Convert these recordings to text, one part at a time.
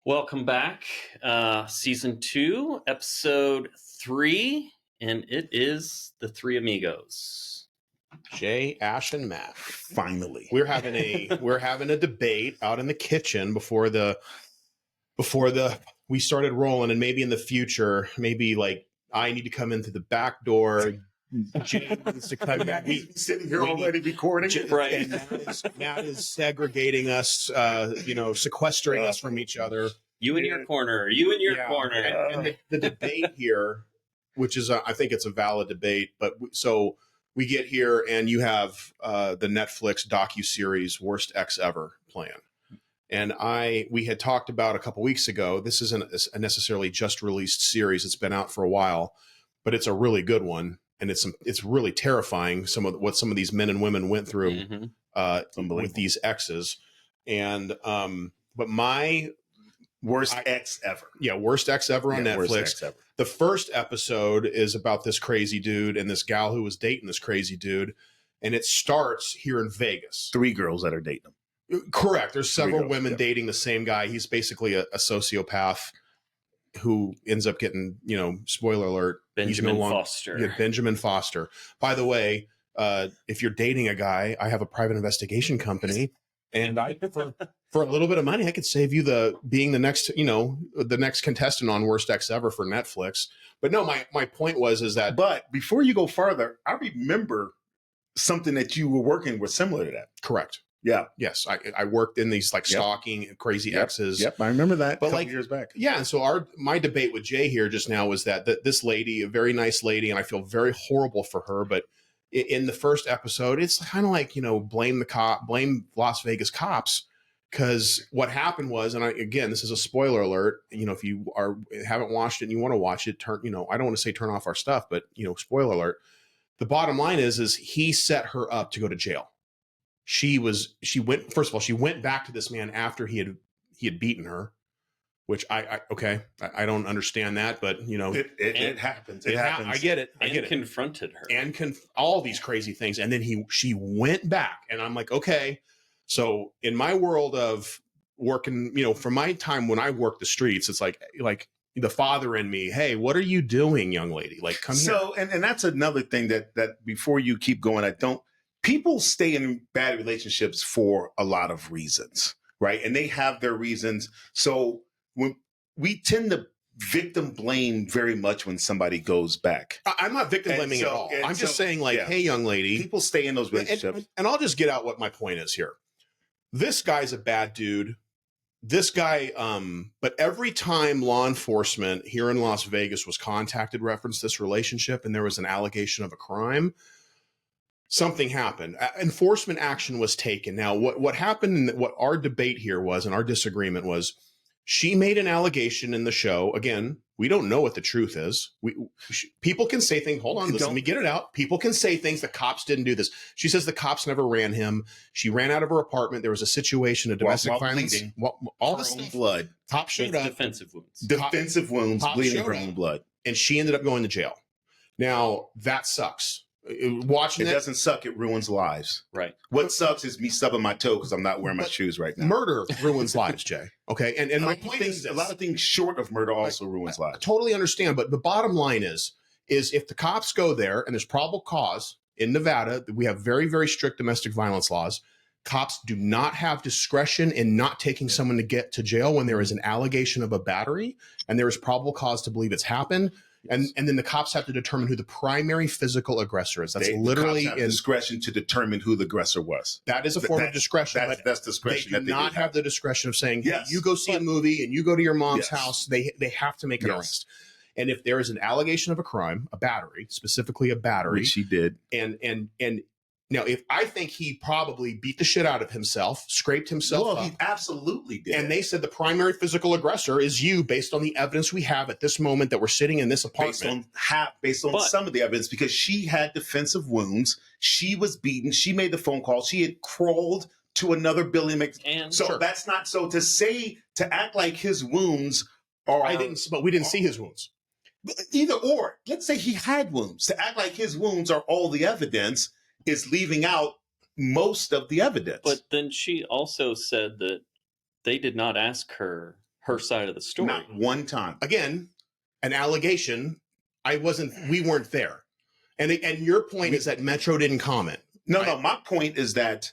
Welcome back. Season 2, episode 3, and it is the Three Amigos. Jay, Ash, and Matt. Finally, we're having a debate out in the kitchen before we started rolling, and maybe in the future, maybe like I need to come in through the back door. Jay needs to come back. Sitting here already recording, right? And Matt is segregating us, sequestering us from each other. You in your corner. You in your corner. And the debate here, which is, I think it's a valid debate, but so we get here and you have the Netflix DocuSeries Worst Ex Ever playing. And we had talked about a couple weeks ago, this isn't a necessarily just released series. It's been out for a while, but it's a really good one. And it's really terrifying what some of these men and women went through with these exes. And but my worst ex ever. Yeah, worst ex ever on Netflix. Worst ex ever. The first episode is about this crazy dude and this gal who was dating this crazy dude. And it starts here in Vegas. 3 girls that are dating him. Correct. There's several women dating the same guy. He's basically a sociopath who ends up getting, spoiler alert, Benjamin Foster. Yeah, Benjamin Foster. By the way, if you're dating a guy, I have a private investigation company, and for a little bit of money, I could save you being the next contestant on Worst Ex Ever for Netflix. But no, my point is that. But before you go farther, I remember something that you were working with similar to that. Correct. Yeah. Yes. I worked in these stalking crazy exes. Yep. I remember that but a couple years back. Yeah. And so my debate with Jay here just now was that this lady, a very nice lady, and I feel very horrible for her, but in the first episode, it's kind of like, blame Las Vegas cops. Because what happened was, and again, this is a spoiler alert, if you haven't watched it and you want to watch it, I don't want to say turn off our stuff, but spoiler alert. The bottom line is he set her up to go to jail. She went back to this man after he had beaten her, which I don't understand that, but it happens. It happens. I get it. Confronted her and all these crazy things. And then she went back, and I'm like, okay. So in my world of working, from my time when I worked the streets, it's like the father in me. Hey, what are you doing, young lady? Like, come here. So, and that's another thing that before you keep going, people stay in bad relationships for a lot of reasons, right? And they have their reasons. So when we tend to victim blame very much when somebody goes back. I'm not victim blaming at all. I'm just saying hey, young lady. People stay in those relationships. And I'll just get out what my point is here. This guy's a bad dude. This guy, but every time law enforcement here in Las Vegas was contacted, referenced this relationship, and there was an allegation of a crime, something happened. Enforcement action was taken. Now, what happened and what our debate here was and our disagreement was, she made an allegation in the show. Again, we don't know what the truth is. People can say things. Hold on, let me get it out. People can say things. The cops didn't do this. She says the cops never ran him. She ran out of her apartment. There was a situation of domestic violence. Bleeding. All this blood. Top showed up. Defensive wounds. Defensive wounds, bleeding her own blood. And she ended up going to jail. Now, that sucks. Watching it doesn't suck. It ruins lives. Right. What sucks is me stubbing my toe because I'm not wearing my shoes right now. Murder ruins lives, Jay. Okay. And my point is a lot of things short of murder also ruins lives. I totally understand. But the bottom line is if the cops go there and there's probable cause in Nevada, we have very, very strict domestic violence laws. Cops do not have discretion in not taking someone to get to jail when there is an allegation of a battery and there is probable cause to believe it's happened. And then the cops have to determine who the primary physical aggressor is. That's literally the cops have discretion to determine who the aggressor was. That is a form of discretion. That's discretion. They do not have the discretion of saying, hey, you go see a movie and you go to your mom's house. They have to make an arrest. And if there is an allegation of a crime, a battery, specifically a battery, which he did, and now, if I think he probably beat the shit out of himself, scraped himself up. He absolutely did. And they said the primary physical aggressor is you based on the evidence we have at this moment that we're sitting in this apartment. Based on some of the evidence, because she had defensive wounds. She was beaten. She made the phone call. She had crawled to another building. That's not so to act like his wounds are. But we didn't see his wounds. Either or. Let's say he had wounds. To act like his wounds are all the evidence is leaving out most of the evidence. But then she also said that they did not ask her her side of the story. Not one time. Again, an allegation. We weren't there. And your point is that Metro didn't comment. No, my point is that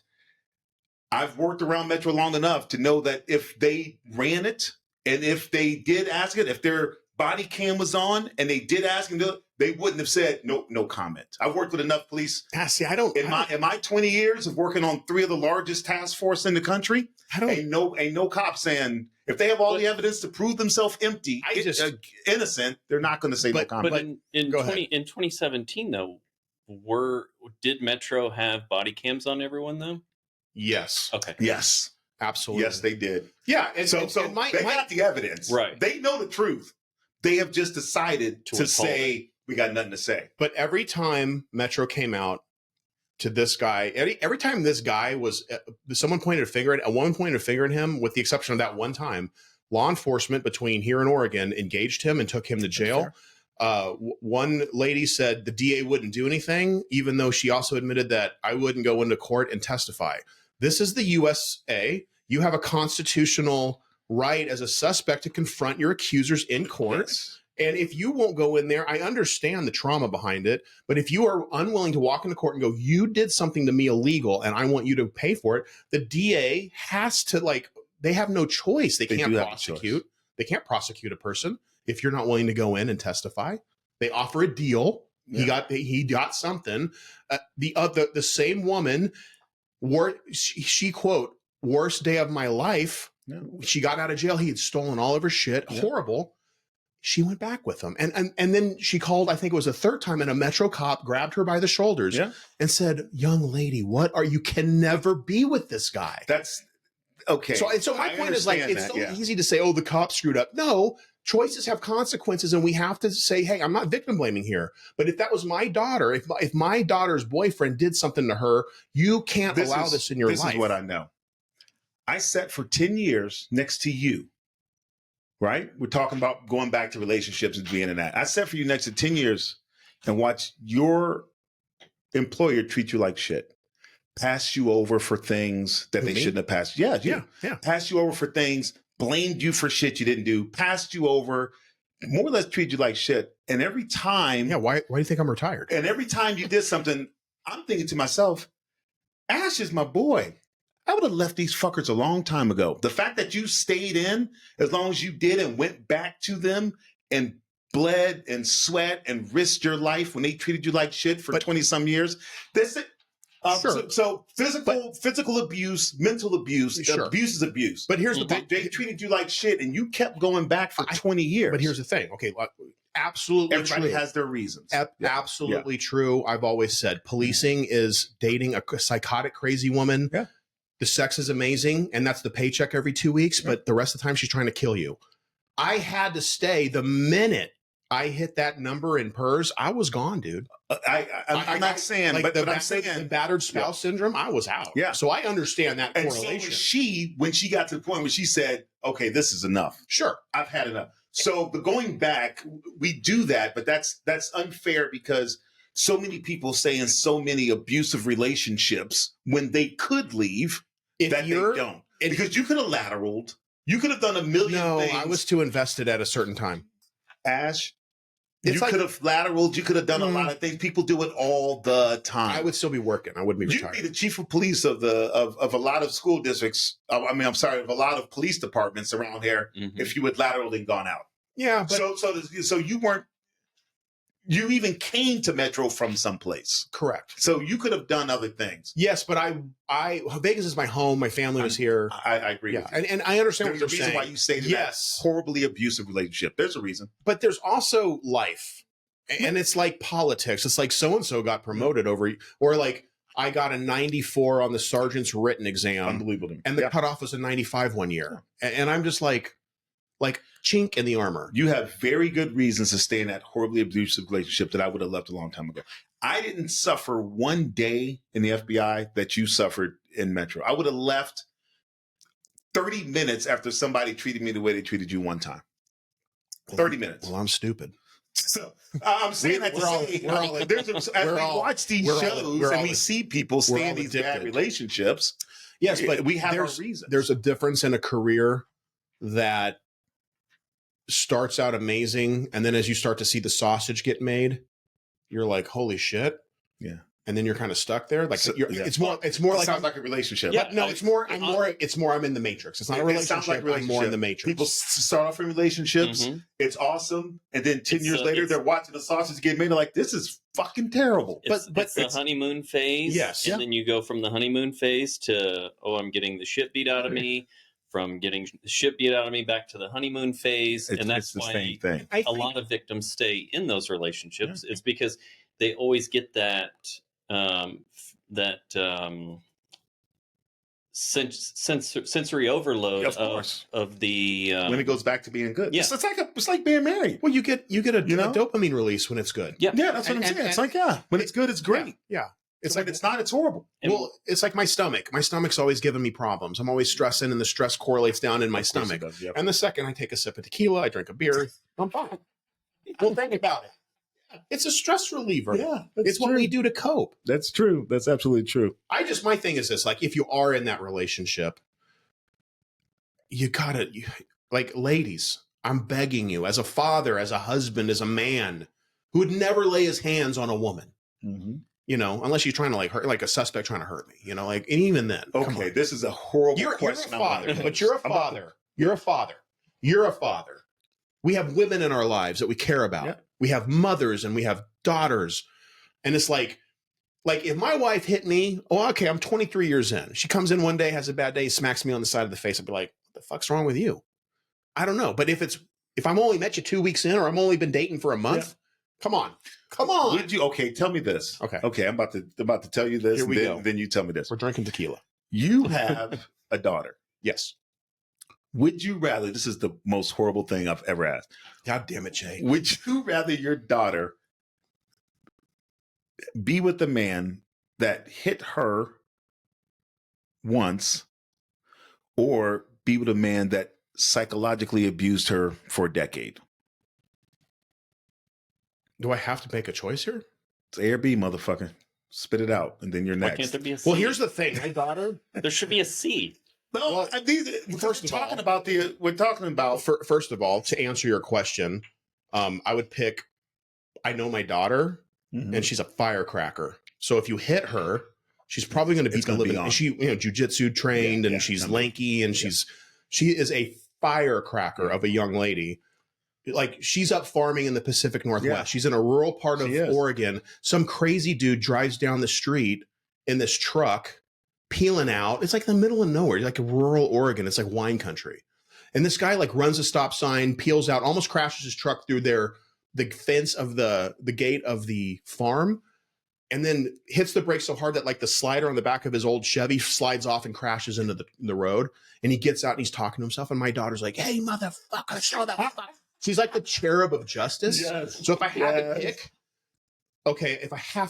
I've worked around Metro long enough to know that if they ran it and if they did ask it, if their body cam was on and they did ask and they wouldn't have said no comment. I've worked with enough police. See, in my 20 years of working on 3 of the largest task force in the country, ain't no cop saying if they have all the evidence to prove themselves innocent, they're not going to say no comment. But in 2017 though, did Metro have body cams on everyone though? Yes. Okay. Yes. Absolutely. Yes, they did. Yeah. And so they got the evidence. Right. They know the truth. They have just decided to say we got nothing to say. But every time Metro came out to this guy, every time this guy was, someone pointed a finger at, a woman pointed a finger at him, with the exception of that one time, law enforcement between here and Oregon engaged him and took him to jail. One lady said the DA wouldn't do anything, even though she also admitted that I wouldn't go into court and testify. This is the USA. You have a constitutional right as a suspect to confront your accusers in court. Yes. And if you won't go in there, I understand the trauma behind it. But if you are unwilling to walk into court and go, you did something to me illegal and I want you to pay for it, the DA has to, they have no choice. They can't prosecute. They can't prosecute a person if you're not willing to go in and testify. They offer a deal. Yeah. He got something. The same woman, she quote, worst day of my life. Yeah. She got out of jail. He had stolen all of her shit. Yeah. Horrible. She went back with him. And then she called, I think it was a third time, and a Metro cop grabbed her by the shoulders and said, young lady, you can never be with this guy. That's okay. So my point is, it's so easy to say, oh, the cop screwed up. No, choices have consequences, and we have to say, hey, I'm not victim blaming here. But if that was my daughter, if my daughter's boyfriend did something to her, you can't allow this in your life. This is what I know. I sat for 10 years next to you. Right? We're talking about going back to relationships and being in that. I sat for you next to 10 years and watched your employer treat you like shit. Pass you over for things that they shouldn't have passed. Yeah. Pass you over for things, blamed you for shit you didn't do, passed you over, more or less treat you like shit. And every time... Yeah, why do you think I'm retired? And every time you did something, I'm thinking to myself, Ash is my boy. I would have left these fuckers a long time ago. The fact that you stayed in as long as you did and went back to them and bled and sweat and risked your life when they treated you like shit for 20 some years. That's it. Sure. So physical abuse, mental abuse, abuse is abuse. But here's the point. They treated you like shit and you kept going back for 20 years. But here's the thing. Okay. Absolutely. Everybody has their reasons. Absolutely true. I've always said policing is dating a psychotic, crazy woman. Yeah. The sex is amazing, and that's the paycheck every 2 weeks, but the rest of the time she's trying to kill you. I had to stay. The minute I hit that number in PERS, I was gone, dude. I'm not saying, but I'm saying the battered spouse syndrome, I was out. Yeah. So I understand that correlation. And so was she, when she got to the point where she said, okay, this is enough. Sure. I've had enough. So the going back, we do that, but that's unfair because so many people stay in so many abusive relationships when they could leave that they don't. Because you could have lateraled. You could have done a million things. No, I was too invested at a certain time. Ash, you could have lateraled. You could have done a lot of things. People do it all the time. I would still be working. I wouldn't be retired. You'd be the chief of police of a lot of school districts. Of a lot of police departments around here if you had lateraled and gone out. Yeah. But so you weren't. You even came to Metro from someplace. Correct. So you could have done other things. Yes, but Vegas is my home. My family was here. I agree with you. And I understand what you're saying. There's a reason why you stayed in that horribly abusive relationship. There's a reason. But there's also life. And it's like politics. It's like so-and-so got promoted or like I got a 94 on the sergeant's written exam. Unbelievable. And the cutoff was a 95 one year. And I'm just like chink in the armor. You have very good reasons to stay in that horribly abusive relationship that I would have left a long time ago. I didn't suffer one day in the FBI that you suffered in Metro. I would have left 30 minutes after somebody treated me the way they treated you one time. 30 minutes. Well, I'm stupid. So I'm saying that to say, as we watch these shows and we see people stay in these bad relationships. Yes, but we have our reasons. There's a difference in a career that starts out amazing, and then as you start to see the sausage get made, you're like, holy shit. Yeah. And then you're kind of stuck there. Like So, it's more like sounds like a relationship. Yeah. no, it's more I'm in the matrix. It's not a It relationship. sounds like a I'm more in the matrix. People start off in relationships. Mhm. It's awesome. And then 10 years later, it's- they're watching the sausage get made. They're like, this is fucking terrible. It's the it's- honeymoon phase. Yes. And Yeah. then you go from the honeymoon phase to, I'm getting the shit beat out of me, from getting the shit beat out of me back to the honeymoon phase. And that's the why same thing. I a think- lot of victims stay in those relationships. It's because they always get that sensory overload Of course. of the When it goes back to being good. Yeah. It's like being married. Well, you get a know? dopamine release when it's good. Yeah. Yeah, that's what I'm And- saying. It's like, when it's good, it's great. Yeah. It's like, it's not, it's horrible. Well, it's like my stomach. My stomach's always giving me problems. I'm always stressing, and the stress correlates down in my Of course it stomach. does, yep. And the second I take a sip of tequila, I drink a beer, I'm fine. Well, think about it. It's a stress reliever. Yeah, It's what we do to cope. That's true. That's absolutely true. My thing is this, like, if you are in that relationship, you gotta, like, ladies, I'm begging you, as a father, as a husband, as a man, who would never lay his hands on a woman, Mm-hmm. unless you're trying to, like, hurt, like a suspect trying to hurt me, and even then. come Okay, on. this is a horrible You're a question. father, but you're a father. You're a father. You're a father. We have women in our lives that we care about. Yeah. We have mothers and we have daughters. And it's like if my wife hit me, okay, I'm 23 years in. She comes in one day, has a bad day, smacks me on the side of the face. I'd be like, what the fuck's wrong with you? I don't know. But if I'm only met you 2 weeks in, or I'm only been dating for a month, come on. Would you? Okay, tell me this. Okay. I'm about to tell you this. Here we go. Then you tell me this. We're drinking tequila. You have a daughter. Yes. Would you rather? This is the most horrible thing I've ever asked. God damn it, Jay. Would you rather your daughter be with a man that hit her once, or be with a man that psychologically abused her for a decade? Do I have to make a choice here? It's A or B, motherfucker. Spit it out, and then you're Why next. can't there be a C? Well, here's the thing. My daughter, There should be a C. No, Well, we're talking about first of all, to answer your question, I would pick, I know my daughter, Mhm. and she's a firecracker. So if you hit her, she's probably going to beat It's the gonna be living. on. She, jujitsu trained, and she's lanky, and she is a firecracker of a young lady. Like, she's up farming in the Pacific Northwest. Yeah. She's in a rural part of She is. Oregon. Some crazy dude drives down the street in this truck, peeling out. It's like the middle of nowhere, like a rural Oregon. It's like wine country. And this guy like runs a stop sign, peels out, almost crashes his truck through the fence of the gate of the farm, and then hits the brakes so hard that like the slider on the back of his old Chevy slides off and crashes into the road. And he gets out and he's talking to himself. And my daughter's like, "Hey, motherfucker, show the fuck." She's like the cherub of justice. Yes. So if I had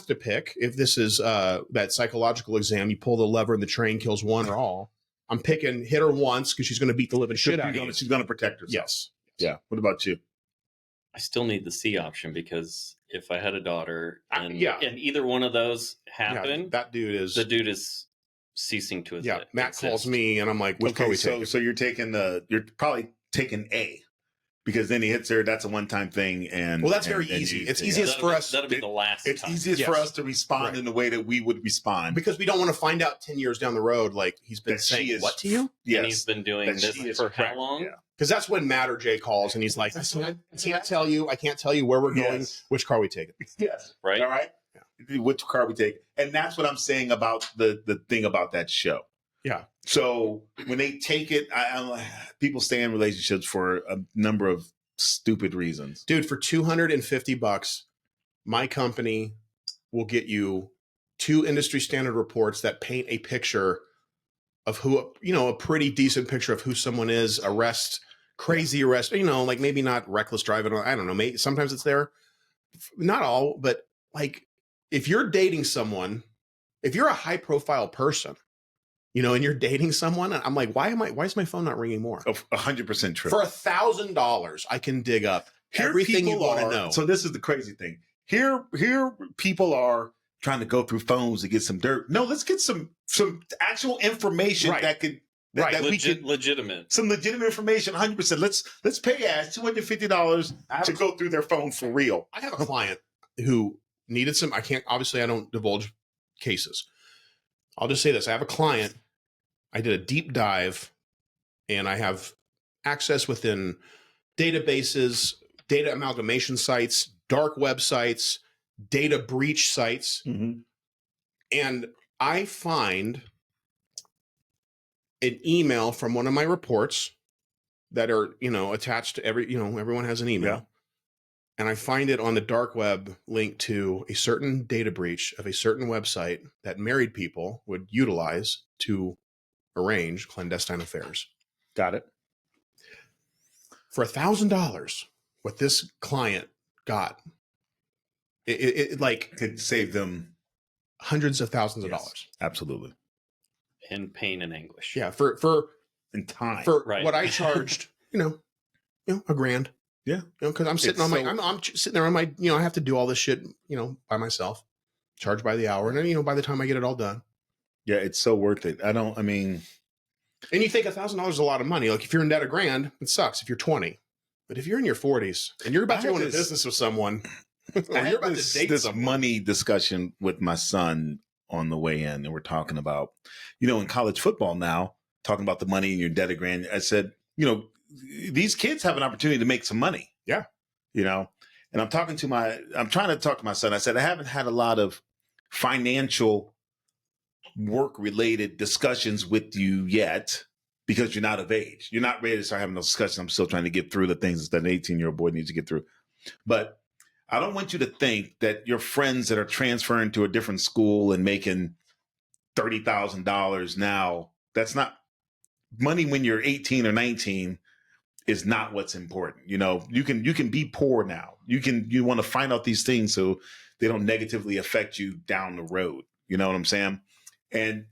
to pick, if this is that psychological exam, you pull the lever and the train kills one or all. I'm picking hit her once because she's going to beat the living shit out of you. She's going to protect herself. Yes. Yeah. What about you? I still need the C option, because if I had a daughter and yeah. and either one of those Yeah, happen, that dude is. the dude is ceasing to exist. Matt calls me and I'm like, which car we taking? So you're probably taking A, because then he hits her. That's a one-time thing, and Well, that's very easy. It's easiest for us. That'll be the last It's time. easiest Yes. for us to respond Right. in the way that we would respond. Because we don't want to find out 10 years down the road, like he's been That she saying is- what to you? And he's been doing that this she is for how correct. long? Yeah. Because that's when Matt or Jay calls and he's like, I can't tell you where we're going, Yes. which car we taking. Yes. Right? All right. Which car we take, and that's what I'm saying about the thing about that show. Yeah. So when they take it, people stay in relationships for a number of stupid reasons. Dude, for $250, my company will get you 2 industry standard reports that paint a picture of who, a pretty decent picture of who someone is, crazy arrest, like maybe not reckless driving. I don't know. Maybe sometimes it's there. Not all, but like if you're dating someone, if you're a high profile person, and you're dating someone, I'm like, why is my phone not ringing more? 100% true. For $1,000, I can dig up everything you want to know. So this is the crazy thing. Here people are trying to go through phones to get some dirt. No, let's get some actual information Right. that could That, Right. that we can, Legitimate. some legitimate information, 100%. Let's pay ads $250 to go through their phone for real. I have a client who needed some. I don't divulge cases. I'll just say this. I have a client. I did a deep dive and I have access within databases, data amalgamation sites, dark websites, data breach sites. Mm-hmm. And I find an email from one of my reports that are, attached to everyone has an email. Yeah. And I find it on the dark web linked to a certain data breach of a certain website that married people would utilize to arrange clandestine affairs. Got it. For $1,000, what this client got, it Could save them hundreds of thousands of dollars. Absolutely. In pain and anguish. Yeah, for In time. for Right. what I charged, $1,000. Yeah. Because I'm sitting I'm sitting there on my, I have to do all this shit, by myself, charged by the hour, and then by the time I get it all done. Yeah, it's so worth it. And you think $1,000 is a lot of money. Like if you're in debt $1,000, it sucks if you're 20. But if you're in your 40s and you're about to go into business with someone, or you're about to date this someone. money discussion with my son on the way in, and we're talking about, in college football now, talking about the money and your debt $1,000. I said, these kids have an opportunity to make some money. Yeah. And I'm trying to talk to my son. I said, I haven't had a lot of financial work related discussions with you yet because you're not of age. You're not ready to start having those discussions. I'm still trying to get through the things that an 18-year-old boy needs to get through. But I don't want you to think that your friends that are transferring to a different school and making $30,000 now, that's not money when you're 18 or 19 is not what's important. You can be poor now. You want to find out these things so they don't negatively affect you down the road. You know what I'm saying? And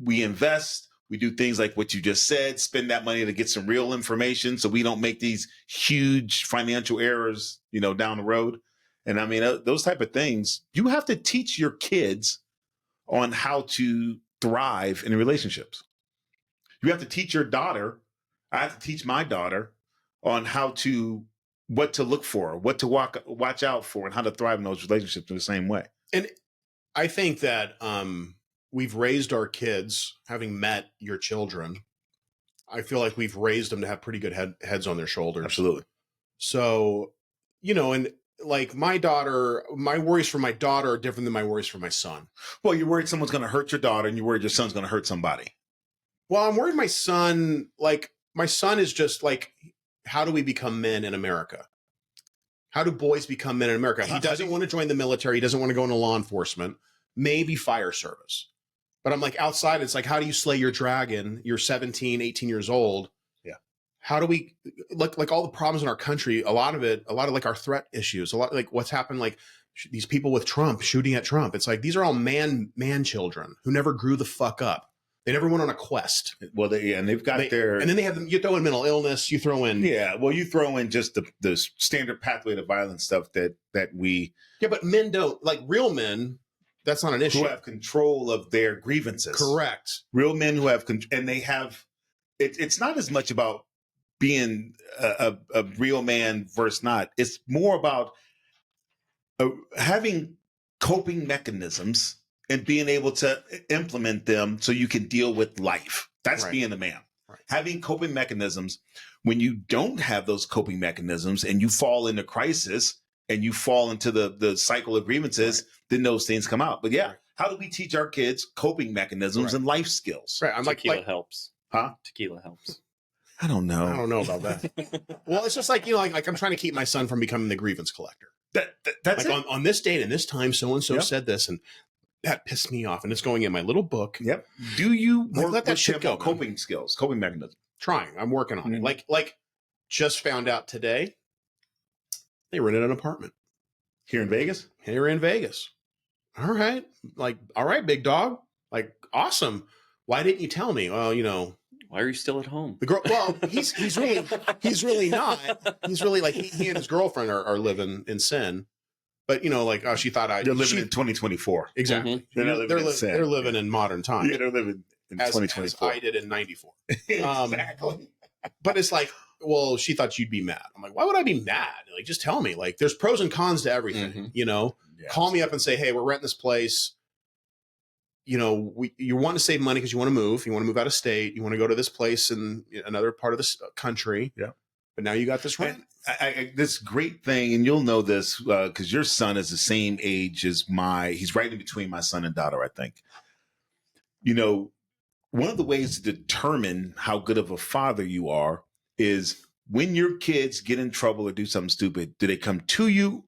we invest, we do things like what you just said, spend that money to get some real information so we don't make these huge financial errors, down the road. And I mean, those type of things, you have to teach your kids on how to thrive in relationships. You have to teach your daughter. I have to teach my daughter on what to look for, what to watch out for, and how to thrive in those relationships in the same way. And I think that we've raised our kids, having met your children. I feel like we've raised them to have pretty good heads on their shoulders. Absolutely. So, and like my worries for my daughter are different than my worries for my son. Well, you're worried someone's going to hurt your daughter, and you're worried your son's going to hurt somebody. Well, I'm worried my son is just like, how do we become men in America? How do boys become men in America? He doesn't want to join the military. He doesn't want to go into law enforcement, maybe fire service. But I'm like, outside, it's like, how do you slay your dragon? You're 17, 18 years old. Yeah. How do we, like all the problems in our country, a lot of like our threat issues, a lot like what's happened, like these people with Trump shooting at Trump. It's like, these are all man children who never grew the fuck up. They never went on a quest. Well, and they've got and then they have you throw in mental illness. You throw in you throw in just the standard pathway to violence stuff that we but men don't, like real men. That's not an issue. Who have control of their grievances. Correct. Real men who have and they have. It's not as much about being a real man versus not. It's more about having coping mechanisms and being able to implement them so you can deal with life. That's right. Being a man. Right. Having coping mechanisms. When you don't have those coping mechanisms and you fall into crisis and you fall into the cycle of grievances, right. Then those things come out. But yeah, right. How do we teach our kids coping mechanisms and life skills? Right. I'm Tequila helps. Huh? Tequila helps. I don't know. I don't know about that. Well, it's just like, like I'm trying to keep my son from becoming the grievance collector. That's like on this date and this time, so-and-so said this, and that pissed me off, and it's going in my little book. Yep. Do you let that shit go? Coping skills, coping mechanisms. Trying. I'm working on it. Like just found out today, they rented an apartment here in Vegas. All right. Like, all right, big dog. Like, awesome. Why didn't you tell me? Well, why are you still at home? The girl. Well, he's really not. He's really like he and his girlfriend are living in sin. But she thought they're living in 2024. Exactly. Mm-hmm. They're living Yeah, they're living. in as 2024. I did in 94. Exactly. But it's like, well, she thought you'd be mad. I'm like, why would I be mad? Like, just tell me. Like, there's pros and cons to everything, Mhm. you know? Yeah. Call me up and say, hey, we're renting this place. You know, you want to save money because you want to move. You want to move out of state. You want to go to this place in another part of this country. Yeah. But now you got this rent. This great thing, and you'll know this because your son is the same age as he's right in between my son and daughter, I think. You know, one of the ways to determine how good of a father you are is when your kids get in trouble or do something stupid, do they come to you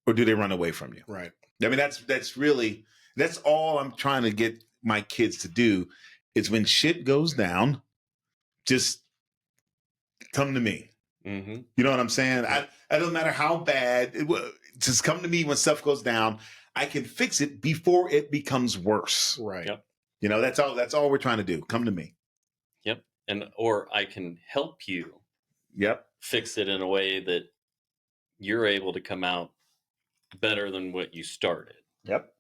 or do they run away from you? Right. I mean, that's all I'm trying to get my kids to do is when shit goes down, just come to me. Mm-hmm. You know what I'm saying? I don't matter how bad, just come to me when stuff goes down. I can fix it before it becomes worse. Right. Yep. You know, that's all we're trying to do. Come to me. Yep. Or I can help you Yep. fix it in a way that you're able to come out better than what you started. Yep.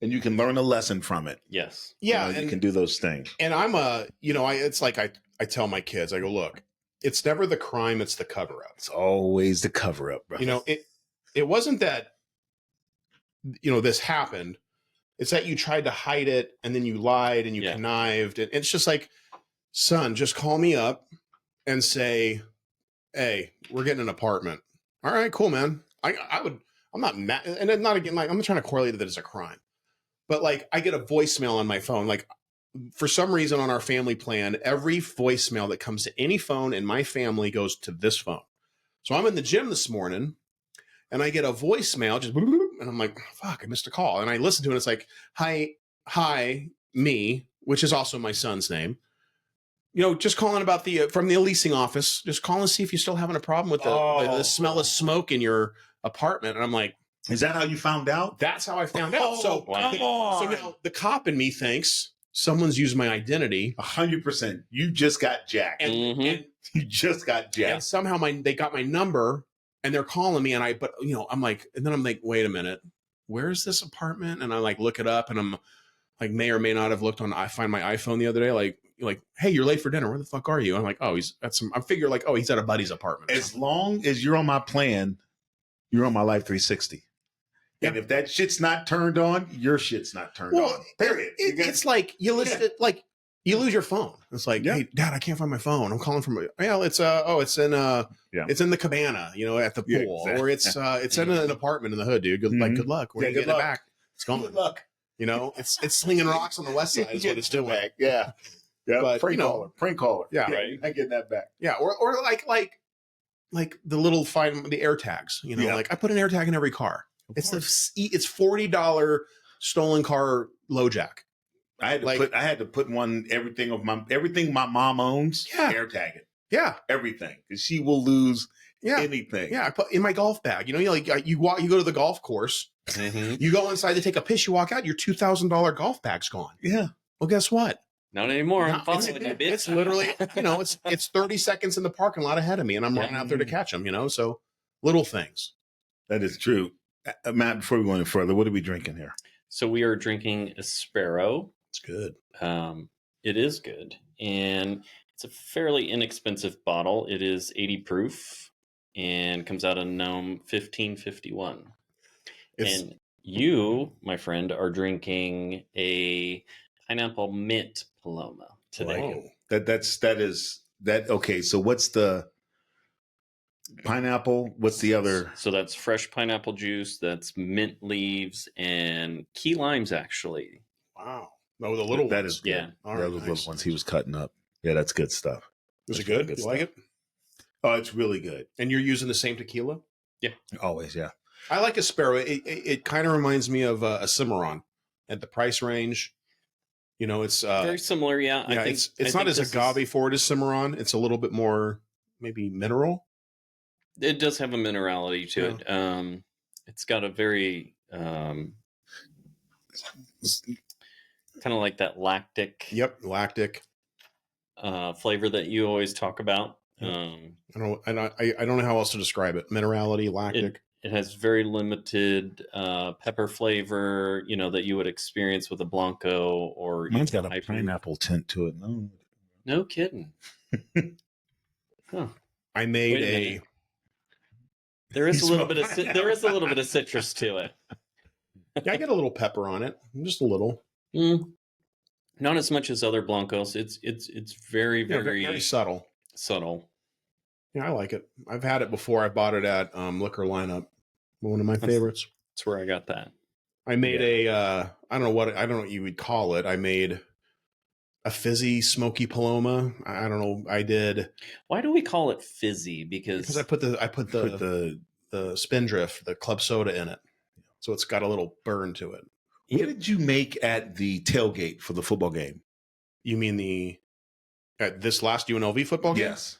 And you can learn a lesson from it. Yes. Yeah. You can do those things. And I'm it's like I tell my kids, I go, look, it's never the crime, it's the cover up. It's always the cover up, bro. You know, it wasn't that, this happened. It's that you tried to hide it and then you lied and you connived. And it's just like, son, just call me up and say, hey, we're getting an apartment. All right, cool, man. I'm not mad. And then not again, like, I'm not trying to correlate that as a crime. But like, I get a voicemail on my phone. Like, for some reason on our family plan, every voicemail that comes to any phone in my family goes to this phone. So I'm in the gym this morning and I get a voicemail just bloop, bloop, and I'm like, fuck, I missed a call. And I listen to it. And it's like, hi, me, which is also my son's name. Just calling about from the leasing office, just calling to see if you're still having a problem with the smell of smoke in your apartment. And I'm like, is that how you found out? That's how I found out. So now the cop in me thinks someone's used my identity. 100%. You just got jacked. And you just got jacked. And somehow they got my number and they're calling me. And I'm like, and then I'm like, wait a minute, where's this apartment? And I like look it up and I'm like, may or may not have looked I find my iPhone the other day, like, hey, you're late for dinner. Where the fuck are you? I'm like, oh, I figure like, oh, he's at a buddy's apartment. As long as you're on my plan, you're on my Life 360. And if that shit's not turned on, your shit's not turned on. Period. It's like you listen, like you lose your phone. It's like, hey, Dad, I can't find my phone. I'm calling from. It's it's in it's in the cabana, at the pool, or it's in an apartment in the hood, dude. Good luck. We're gonna get it back. It's gone. Good luck. It's slinging rocks on the west side. Is what it's doing. Back. Yeah. But prank caller. Yeah, right. I get that back. Yeah, or like the little the air tags. Like I put an air tag in every car. It's $40 stolen car low jack. I had to put one everything my mom owns. Air tag it. Yeah, everything because she will lose anything. Yeah, I put in my golf bag. You go to the golf course. Mm-hmm. You go inside to take a piss. You walk out. Your $2,000 golf bag's gone. Yeah. Well, guess what? Not anymore. It's literally it's 30 seconds in the parking lot ahead of me, and I'm running out there to catch them. So little things. That is true. Matt, before we go any further, what are we drinking here? So we are drinking a Sparrow. It's good. It is good. And it's a fairly inexpensive bottle. It is 80 proof and comes out of Gnome 1551. And you, my friend, are drinking a pineapple mint Paloma today. Okay, so what's the pineapple? What's the other? So that's fresh pineapple juice. That's mint leaves and key limes, actually. Wow. No, the little that ones. Is good. Yeah. Those little ones he was cutting up. Yeah, that's good stuff. Was it good? You like it? Oh, it's really good. And you're using the same tequila? Yeah. Always, yeah. I like a Sparrow. It kind of reminds me of a Cimarron at the price range. It's very similar. Yeah. Yeah, it's not as agave forward as Cimarron. It's a little bit more maybe mineral. It does have a minerality to it. It's got a very kind of like that lactic. Yep, lactic flavor that you always talk about. I don't know how else to describe it. Minerality, lactic. It has very limited pepper flavor, that you would experience with a Blanco or Mine's got a hybrid. pineapple tint to it. No kidding. Huh. I made There is a little bit of citrus to it. Yeah, I get a little pepper on it, just a little. Not as much as other Blancos. It's very, very subtle. Subtle. Yeah, I like it. I've had it before. I bought it at Liquor Lineup. One of my favorites. That's where I got that. I made I don't know what you would call it. I made a fizzy smoky Paloma. I don't know. I did. Why do we call it fizzy? Because I put the Spindrift, the club soda in it, so it's got a little burn to it. What did you make at the tailgate for the football game? You mean at this last UNLV football game? Yes.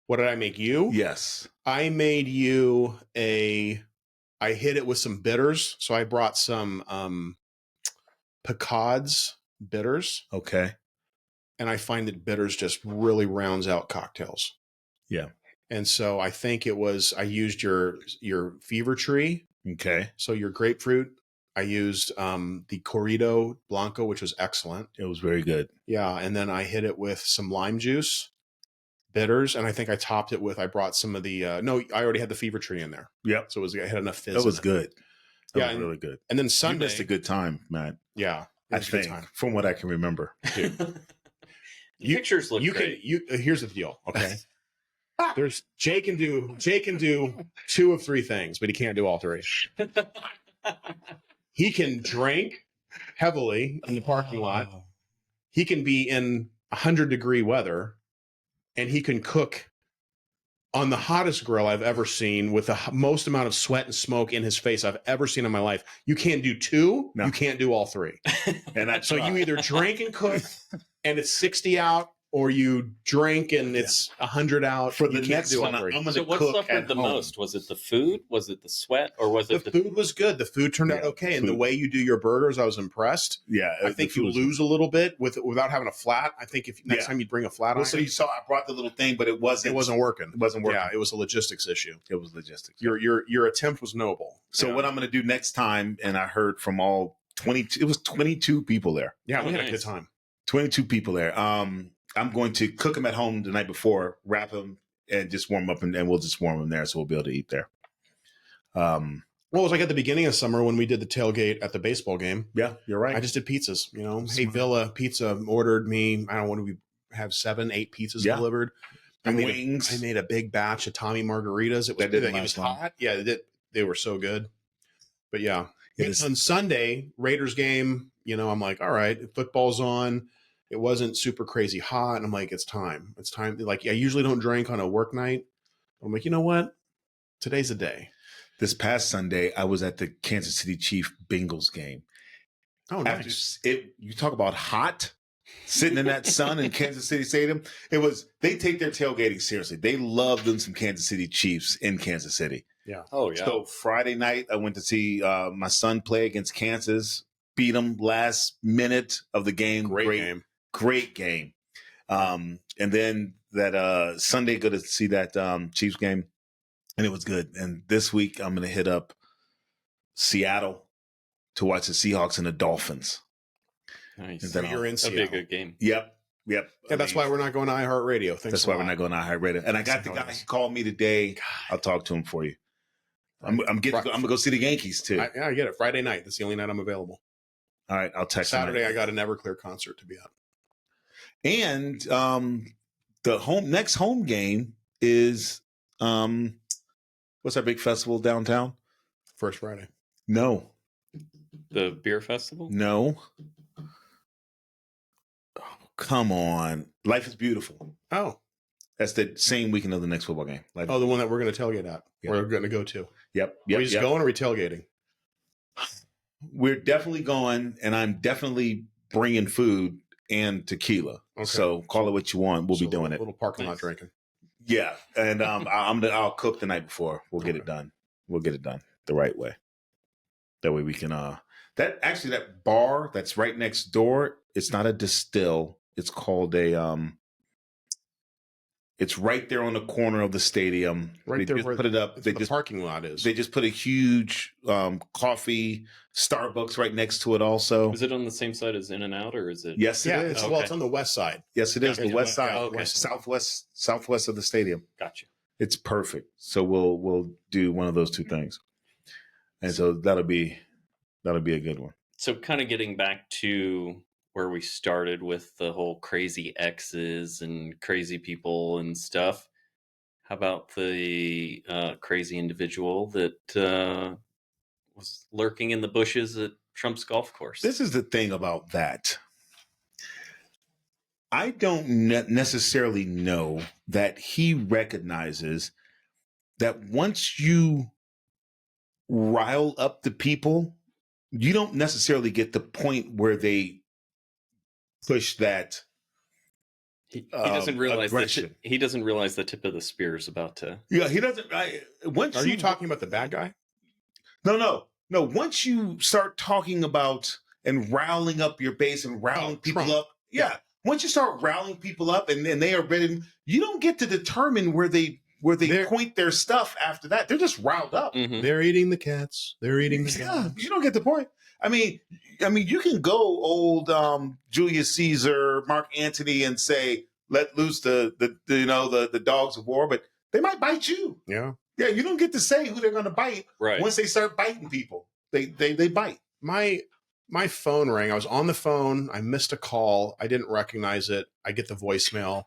What did I make you? Yes. I made you I hit it with some bitters. So I brought some Picard's bitters. Okay. And I find that bitters just really rounds out cocktails. Yeah. And so I think I used your Fever Tree. Okay. So your grapefruit. I used the Corrido Blanco, which was excellent. It was very good. Yeah. And then I hit it with some lime juice, bitters. And I think I topped it with, I brought some of the, I already had the Fever Tree in there. Yep. So I had enough fizz. That was good. That was and, really good. And then Sunday. You missed a good time, Matt. Yeah. I think, from what I can remember. Pictures look great. Here's the deal. Okay. There's Jake can do 2 of 3 things, but he can't do all 3. He can drink heavily in the parking lot. He can be in 100-degree weather, and he can cook on the hottest grill I've ever seen with the most amount of sweat and smoke in his face I've ever seen in my life. You can't do 2. No. You can't do all 3. And so you either drink and cook and it's 60 out, or you drink and it's 100 out. For the next one, I'm going to cook. So what suffered the most? Was it the food? Was it the sweat? Or was it the food was good. The food turned out okay. And the way you do your burgers, I was impressed. Yeah. I think you lose a little bit without having a flat. I think if next time you bring a flat on. So you saw I brought the little thing, but it wasn't working. It wasn't working. Yeah, it was a logistics issue. It was logistics. Your attempt was noble. So what I'm going to do next time, and I heard from all 22, it was 22 people there. Yeah, we had a good time. 22 people there. I'm going to cook them at home the night before, wrap them, and just warm up, and we'll just warm them there, so we'll be able to eat there. Well, it was like at the beginning of summer when we did the tailgate at the baseball game. Yeah, you're right. I just did pizzas. Hey, Villa Pizza ordered me. I don't want to have 7, 8 pizzas delivered. And wings. I made a big batch of Tommy margaritas. It was hot. Yeah, they were so good. But yeah, on Sunday Raiders game. I'm like, all right, football's on. It wasn't super crazy hot. And I'm like, it's time. It's time. Like, I usually don't drink on a work night. I'm like, you know what? Today's the day. This past Sunday, I was at the Kansas City Chiefs Bengals game. Oh, nice. You talk about hot, sitting in that sun in Kansas City Stadium. They take their tailgating seriously. They love them some Kansas City Chiefs in Kansas City. Yeah. Oh, yeah. So Friday night, I went to see my son play against Kansas, beat them last minute of the game. Great game. And then that Sunday, go to see that Chiefs game, and it was good. And this week, I'm going to hit up Seattle to watch the Seahawks and the Dolphins. Nice. And then you're in Seattle. That'd be a good game. Yep. Yeah, that's why we're not going to iHeartRadio. That's why we're not going to iHeartRadio. And I got the guy who called me today. I'll talk to him for you. I'm going to go see the Yankees too. I get it. Friday night. That's the only night I'm available. All right, I'll text Saturday. him. I got an Everclear concert to be at. And the next home game is what's our big festival downtown? First Friday. No. The beer festival? No. Oh, come on. Life is Beautiful. Oh. That's the same weekend of the next football game. The one that we're going to tailgate at. Yeah. We're going to go to. Yep. Are we just going, or are we tailgating? We're definitely going, and I'm definitely bringing food and tequila. Okay. So call it what you want. We'll be doing it. A little parking lot drinking. Yeah, and I'll cook the night before. We'll get it done. We'll get it done the right way. That way we can. That bar that's right next door. It's not a distill. It's called a It's right there on the corner of the stadium. Right They there just where put it up. They the just parking lot is. They just put a huge coffee Starbucks right next to it. Also, Is it on the same side as In-N-Out, or is it? yes, it is. Well, it's on the west side. Yes, it is. The west side, okay. southwest of the stadium. Gotcha. It's perfect. So we'll do one of those two things, and so that'll be a good one. So kind of getting back to where we started with the whole crazy exes and crazy people and stuff. How about the crazy individual that was lurking in the bushes at Trump's golf course? This is the thing about that. I don't necessarily know that he recognizes that once you rile up the people, you don't necessarily get the point where they push that. He doesn't realize aggression. he doesn't realize the tip of the spear is about to. Yeah, he doesn't. Are you talking about the bad guy? No. Once you start talking about and riling up your base and riling people Trump. up, yeah. Once you start riling people up and they are ready, you don't get to determine where they point their stuff after that. They're just riled up. Mhm. They're eating the cats. They're eating the Yeah, cats. you don't get the point. I mean, you can go old Julius Caesar, Mark Antony, and say let loose the dogs of war, but they might bite you. Yeah. Yeah, you don't get to say who they're going to bite. Right. Once they start biting people, they bite. My phone rang. I was on the phone. I missed a call. I didn't recognize it. I get the voicemail.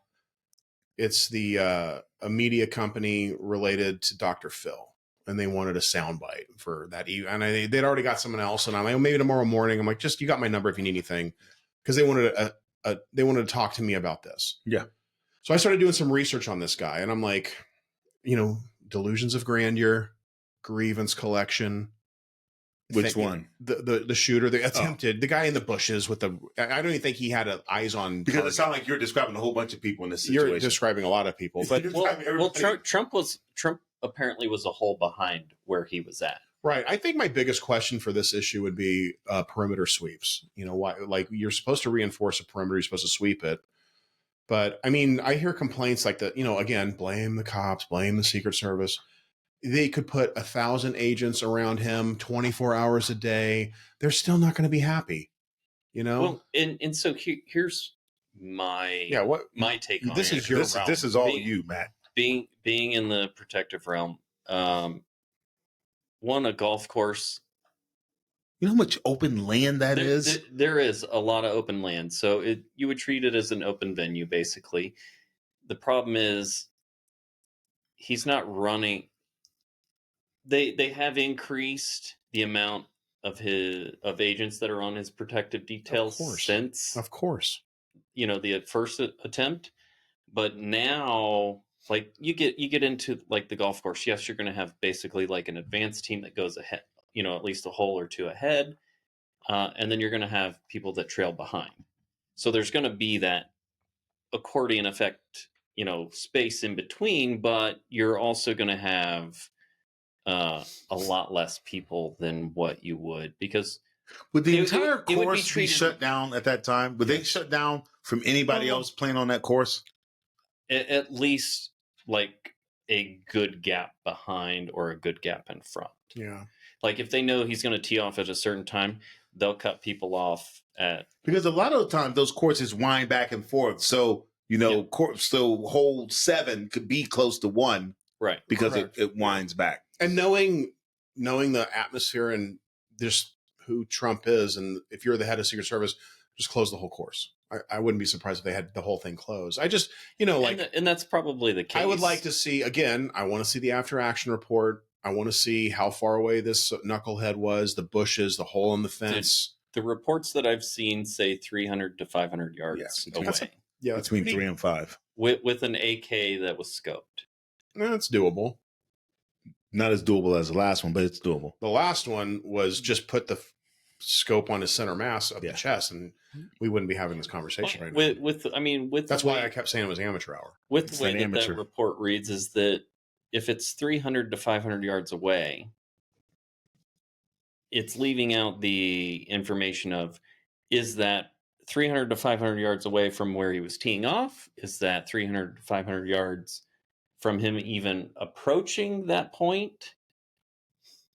It's a media company related to Dr. Phil, and they wanted a soundbite for that. And they'd already got someone else, and I'm like, maybe tomorrow morning. I'm like, just you got my number if you need anything, because they wanted to talk to me about this. Yeah. So I started doing some research on this guy, and I'm like, delusions of grandeur, grievance collection. Which one? The shooter, the attempted, the guy in the bushes with the. I don't even think he had eyes on. Because it sounds like you're describing a whole bunch of people in this situation. You're describing a lot of people, but Trump apparently was a hole behind where he was at. Right. I think my biggest question for this issue would be perimeter sweeps. Why? Like, you're supposed to reinforce a perimeter, you're supposed to sweep it. But I mean, I hear complaints like that. Again, blame the cops, blame the Secret Service. They could put 1,000 agents around him 24 hours a day. They're still not going to be happy. Well, and so here's my my take on this it. is your this is all you, Matt. Being in the protective realm, a golf course. You know how much open land that is? There is a lot of open land. So you would treat it as an open venue, basically. The problem is he's not running. They have increased the amount of agents that are on his protective details since, of course, the first attempt. But now, like, you get into like the golf course. Yes, you're going to have basically like an advanced team that goes ahead, at least a hole or two ahead, and then you're going to have people that trail behind. So there's going to be that accordion effect, space in between, but you're also going to have a lot less people than what you would, because would the entire course be shut down at that time? Would they shut down from anybody else playing on that course? At least like a good gap behind or a good gap in front. Yeah. Like if they know he's going to tee off at a certain time, they'll cut people off because a lot of the time those courses wind back and forth. So, so hole 7 could be close to 1. Right. Because it winds back. And knowing the atmosphere and just who Trump is, and if you're the head of Secret Service, just close the whole course. I wouldn't be surprised if they had the whole thing closed. I just, and that's probably the case. I would like to see, again, I want to see the after action report. I want to see how far away this knucklehead was, the bushes, the hole in the fence. The reports that I've seen say 300 to 500 yards away. Between 3 and 5. With an AK that was scoped. That's doable. Not as doable as the last one, but it's doable. The last one was just put the scope on his center mass of the chest, and we wouldn't be having this conversation right now. That's why I kept saying it was amateur hour. With the way that report reads is that if it's 300 to 500 yards away, it's leaving out the information of, is that 300 to 500 yards away from where he was teeing off? Is that 300 to 500 yards from him even approaching that point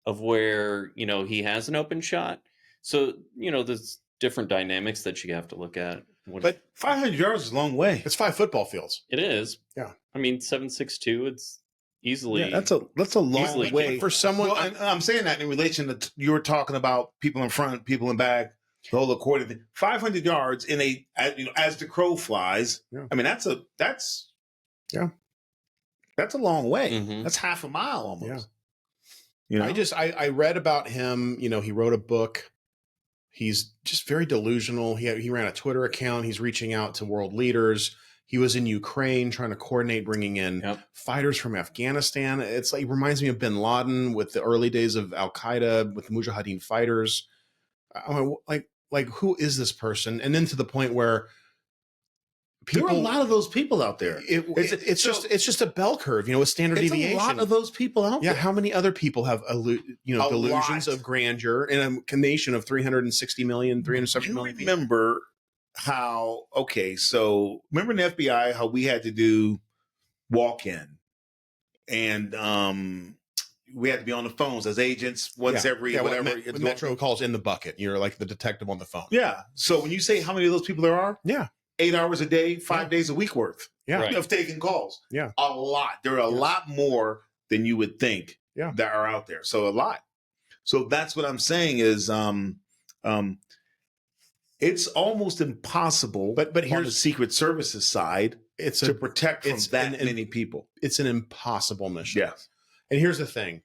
of where, he has an open shot? So, there's different dynamics that you have to look at. But 500 yards is a long way. It's 5 football fields. It is. Yeah. I mean, 7.62, it's easily. Yeah, that's a long way for someone. Well, I'm saying that in relation to you were talking about people in front, people in back, the whole accordion thing. 500 yards as the crow flies. Yeah. I mean, that's a long way. Mhm. That's half a mile almost. Yeah. I read about him. He wrote a book. He's just very delusional. He ran a Twitter account. He's reaching out to world leaders. He was in Ukraine trying to coordinate bringing in fighters from Afghanistan. It's like, it reminds me of bin Laden with the early days of Al Qaeda with the Mujahideen fighters. Like who is this person? And then to the point where there are a lot of those people out there. It's just a bell curve, with standard deviation. A lot of those people out there. Yeah, how many other people have delusions of grandeur in a nation of 360 million, 370 million people? Remember how? Okay, so remember in the FBI how we had to do walk-in, and we had to be on the phones as agents once every whatever. Metro calls in the bucket. You're like the detective on the phone. Yeah. So when you say how many of those people there are, 8 hours a day, 5 days a week worth of taking calls. Yeah. A lot. There are a lot more than you would think that are out there. So a lot. So that's what I'm saying is it's almost impossible but here's on the Secret Services side to protect from that many people. It's an impossible mission. Yes. And here's the thing.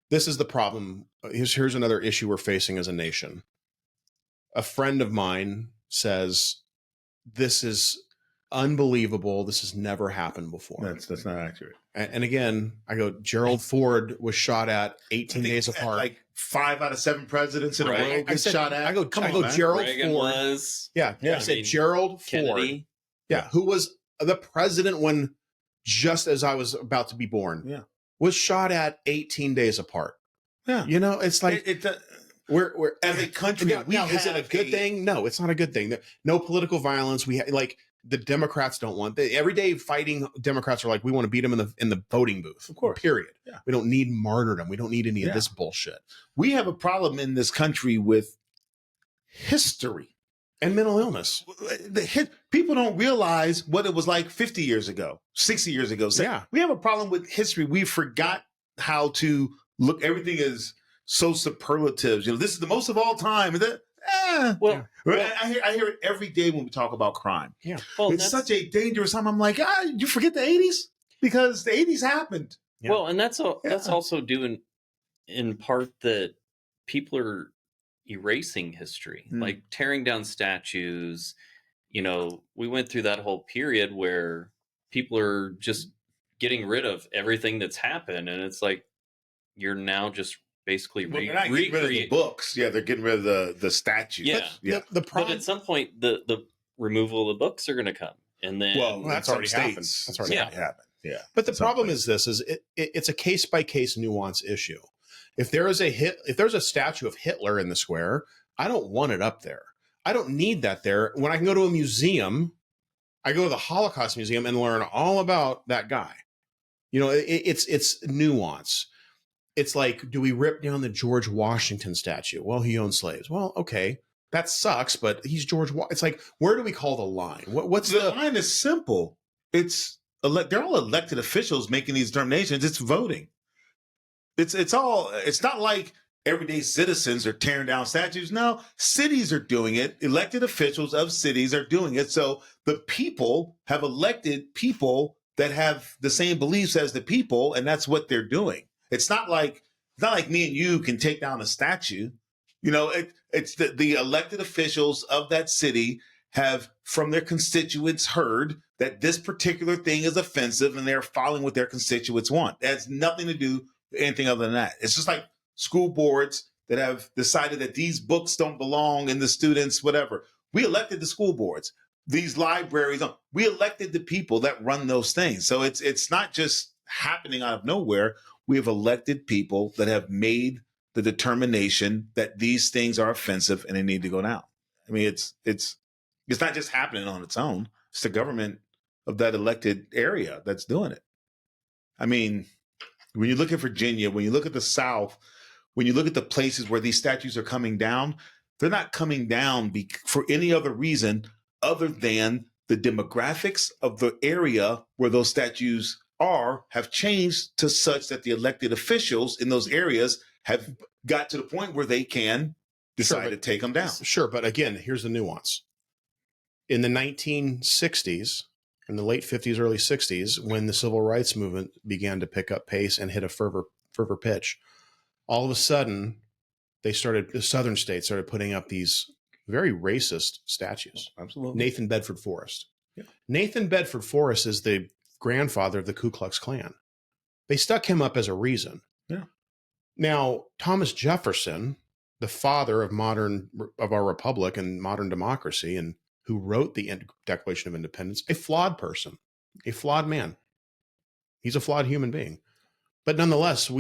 This is the problem. Here's another issue we're facing as a nation. A friend of mine says, this is unbelievable. This has never happened before. That's not accurate. And again, I go, Gerald Ford was shot at 18 days apart. Like 5 out of 7 presidents in a row get shot at. I go, Gerald Reagan Ford. Was. Yeah. I said Gerald Kennedy. Ford. Yeah. Who was the president when just as I was about to be born. Yeah. Was shot at 18 days apart. Yeah. It's like we're as a country. Is it a good thing? No, it's not a good thing. No political violence. We the Democrats don't want everyday fighting. Democrats are like, we want to beat them in the voting booth. Of course. Period. Yeah. We don't need martyrdom. We don't need any of this bullshit. We have a problem in this country with history and mental illness. People don't realize what it was like 50 years ago, 60 years ago. So we have a problem with history. We forgot how to look. Everything is so superlatives. This is the most of all time. I hear it every day when we talk about crime. Yeah. Well, it's such a dangerous time. I'm like, you forget the 80s? Because the 80s happened. Yeah. Well, and that's also due in part that people are erasing history, like tearing down statues. We went through that whole period where people are just getting rid of everything that's happened. And it's like, you're now just basically they're not getting rid of the books. Yeah, they're getting rid of the statues. Yeah. The problem, but at some point, the removal of the books are going to come, and then that's already happened. That's already happened. Yeah. But the problem is it's a case by case nuance issue. If there is if there's a statue of Hitler in the square, I don't want it up there. I don't need that there. When I can go to a museum, I go to the Holocaust Museum and learn all about that guy. It's nuance. It's like, do we rip down the George Washington statue? Well, he owned slaves. Well, okay, that sucks, but he's George. It's like, where do we call the line? What's the line? Is simple. They're all elected officials making these determinations. It's voting. It's not like everyday citizens are tearing down statues. No, cities are doing it. Elected officials of cities are doing it. So the people have elected people that have the same beliefs as the people, and that's what they're doing. It's not like me and you can take down a statue. It's the elected officials of that city have, from their constituents, heard that this particular thing is offensive, and they're following what their constituents want. It has nothing to do with anything other than that. It's just like school boards that have decided that these books don't belong in the students, whatever. We elected the school boards. These libraries, we elected the people that run those things. So it's not just happening out of nowhere. We have elected people that have made the determination that these things are offensive and they need to go down. I mean, it's It's not just happening on its own. It's the government of that elected area that's doing it. I mean, when you look at Virginia, when you look at the South, when you look at the places where these statues are coming down, they're not coming down for any other reason other than the demographics of the area where those statues have changed to such that the elected officials in those areas have got to the point where they can decide to take them down. Sure, but again, here's the nuance. In the 1960s, in the late 50s, early 60s, when the civil rights movement began to pick up pace and hit a fervor pitch, all of a sudden, the southern states started putting up these very racist statues. Absolutely. Nathan Bedford Forrest. Yeah. Nathan Bedford Forrest is the grandfather of the Ku Klux Klan. They stuck him up as a reason. Yeah. Now, Thomas Jefferson, the father of our republic and modern democracy, and who wrote the Declaration of Independence, a flawed person, a flawed man. He's a flawed human being. But nonetheless,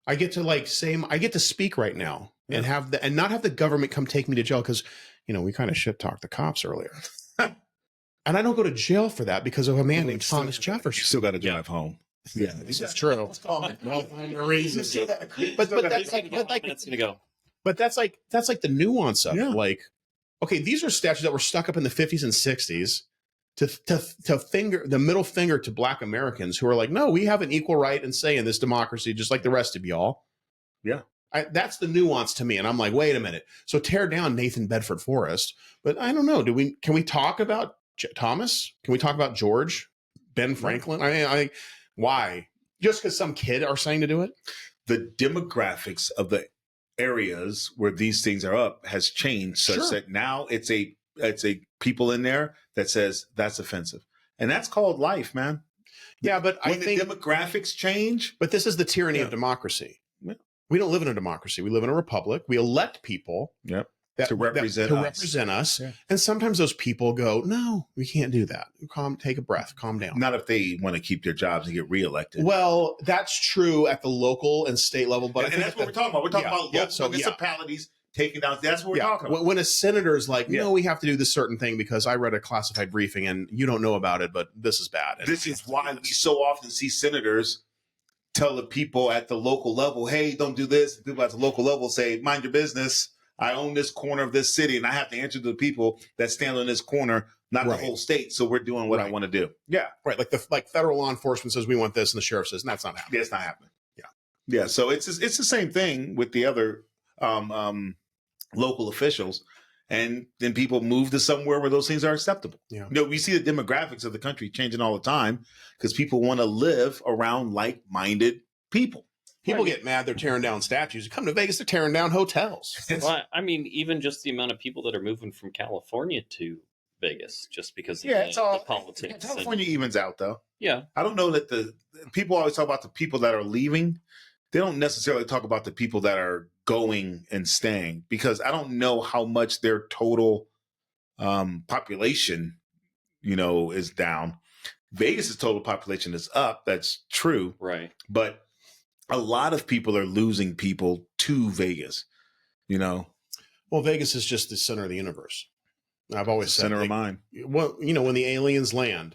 I get to speak right now and not have the government come take me to jail because, we kind of shit talked the cops earlier. And I don't go to jail for that because of a man named Thomas Jefferson. You still got to drive home. Yeah, that's true. But that's like the nuance of it. Like, okay, these are statues that were stuck up in the 50s and 60s to finger the middle finger to Black Americans who are like, no, we have an equal right and say in this democracy, just like the rest of y'all. Yeah. That's the nuance to me. And I'm like, wait a minute. So tear down Nathan Bedford Forrest. But I don't know. Can we talk about Thomas? Can we talk about George? Ben Franklin? Why? Just because some kid are saying to do it? The demographics of the areas where these things are up has changed such that now it's a people in there that says that's offensive. And that's called life, man. Yeah, but when the demographics change. But this is the tyranny of democracy. Yeah. We don't live in a democracy. We live in a republic. We elect people. Yep. To represent us. Yeah. And sometimes those people go, no, we can't do that. Take a breath, calm down. Not if they want to keep their jobs and get reelected. Well, that's true at the local and state level. But and that's what we're talking about. We're talking about local municipalities taking down. That's what we're talking about. When a senator's like, no, we have to do this certain thing because I read a classified briefing and you don't know about it, but this is bad. And this is why we so often see senators tell the people at the local level, hey, don't do this. And people at the local level say, mind your business. I own this corner of this city and I have to answer to the people that stand on this corner, not the whole state. So we're doing what I want to do. Yeah. Right. Like federal law enforcement says we want this and the sheriff says that's not happening. It's not happening. Yeah. Yeah. So it's the same thing with the other local officials. And then people move to somewhere where those things are acceptable. Yeah. We see the demographics of the country changing all the time because people want to live around like-minded people. People get mad they're tearing down statues. You come to Vegas, they're tearing down hotels. Well, I mean, even just the amount of people that are moving from California to Vegas just because of the politics. California evens out, though. Yeah. I don't know that the people always talk about the people that are leaving. They don't necessarily talk about the people that are going and staying because I don't know how much their total population, is down. Vegas's total population is up. That's true. Right. But a lot of people are losing people to Vegas, Well, Vegas is just the center of the universe. I've always said center of mine. Well, when the aliens land,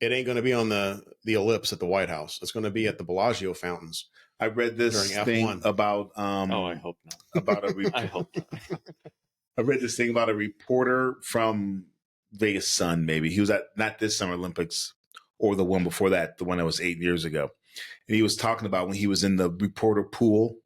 it ain't going to be on the ellipse at the White House. It's going to be at the Bellagio fountains. I read this thing about I hope not. About I hope not. I read this thing about a reporter from Vegas Sun, maybe. He was at not this Summer Olympics or the one before that, the one that was 8 years ago. And he was talking about when he was in the reporter pool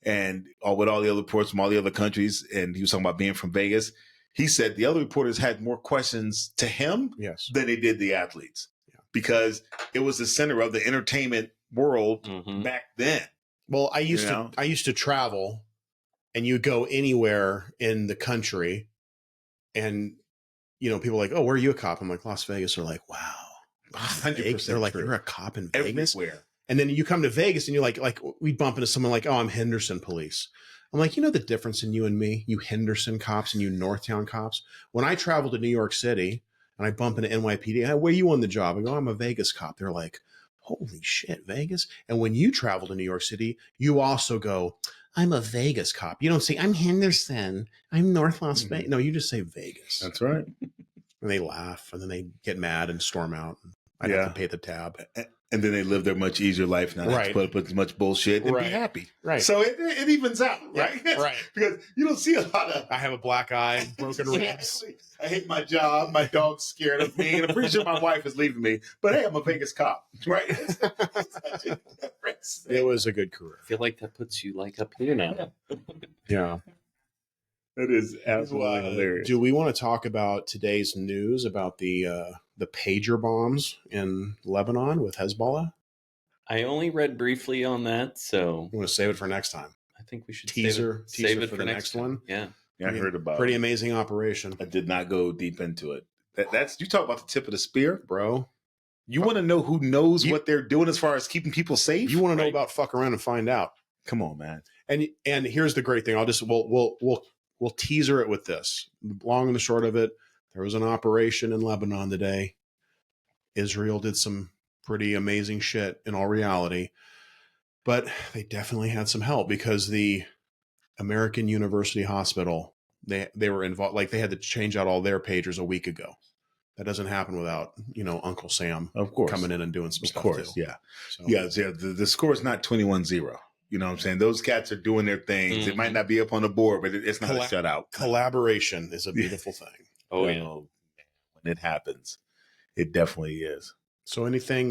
and with all the other reporters from all the other countries. And he was talking about being from Vegas. He said the other reporters had more questions to him than they did the athletes because it was the center of the entertainment world back then. Well, I used to travel and you go anywhere in the country and, people are like, oh, where are you a cop? I'm like, Las Vegas. They're like, wow. 100%. They're like, you're a cop in Vegas? Everywhere. And then you come to Vegas and you're like we bump into someone like, oh, I'm Henderson police. I'm like, the difference in you and me, you Henderson cops and you Northtown cops. When I travel to New York City and I bump into NYPD, where are you on the job? I go, I'm a Vegas cop. They're like, holy shit, Vegas. And when you travel to New York City, you also go, I'm a Vegas cop. You don't say, I'm Henderson. I'm North Las Vegas. No, you just say Vegas. That's right. And they laugh, and then they get mad and storm out. I'd have to pay the tab. And then they live their much easier life now. Right. Put up with as much bullshit and be happy. Right. So it evens out, right? Yeah, right. Because you don't see a lot of... I have a black eye, broken ribs. I hate my job. My dog's scared of me. And I'm pretty sure my wife is leaving me. But hey, I'm a Vegas cop, right? It was a good career. I feel like that puts you like up here now. Yeah. It is absolutely hilarious. Do we want to talk about today's news about the pager bombs in Lebanon with Hezbollah? I only read briefly on that, so You want to save it for next time? I think we should teaser save it for the next one. Yeah, I heard about pretty it. Amazing operation. I did not go deep into it. That's you talk about the tip of the spear, bro. You want to know who knows what they're doing as far as keeping people safe? You want to know about fuck around and find out. Come on, man. And here's the great thing. We'll teaser it with this. The long and the short of it, there was an operation in Lebanon today. Israel did some pretty amazing shit in all reality, but they definitely had some help because the American University Hospital, they were involved. Like they had to change out all their pagers a week ago. That doesn't happen without, Uncle Sam, of course, coming in and doing some stuff too. Yeah. So. Yeah. The score is not 21-0. You know what I'm saying? Those cats are doing their things. Mm-hmm. It might not be up on the board, but it's not a shutout. Collaboration is a beautiful thing. Oh, yeah. When it happens, it definitely is. So anything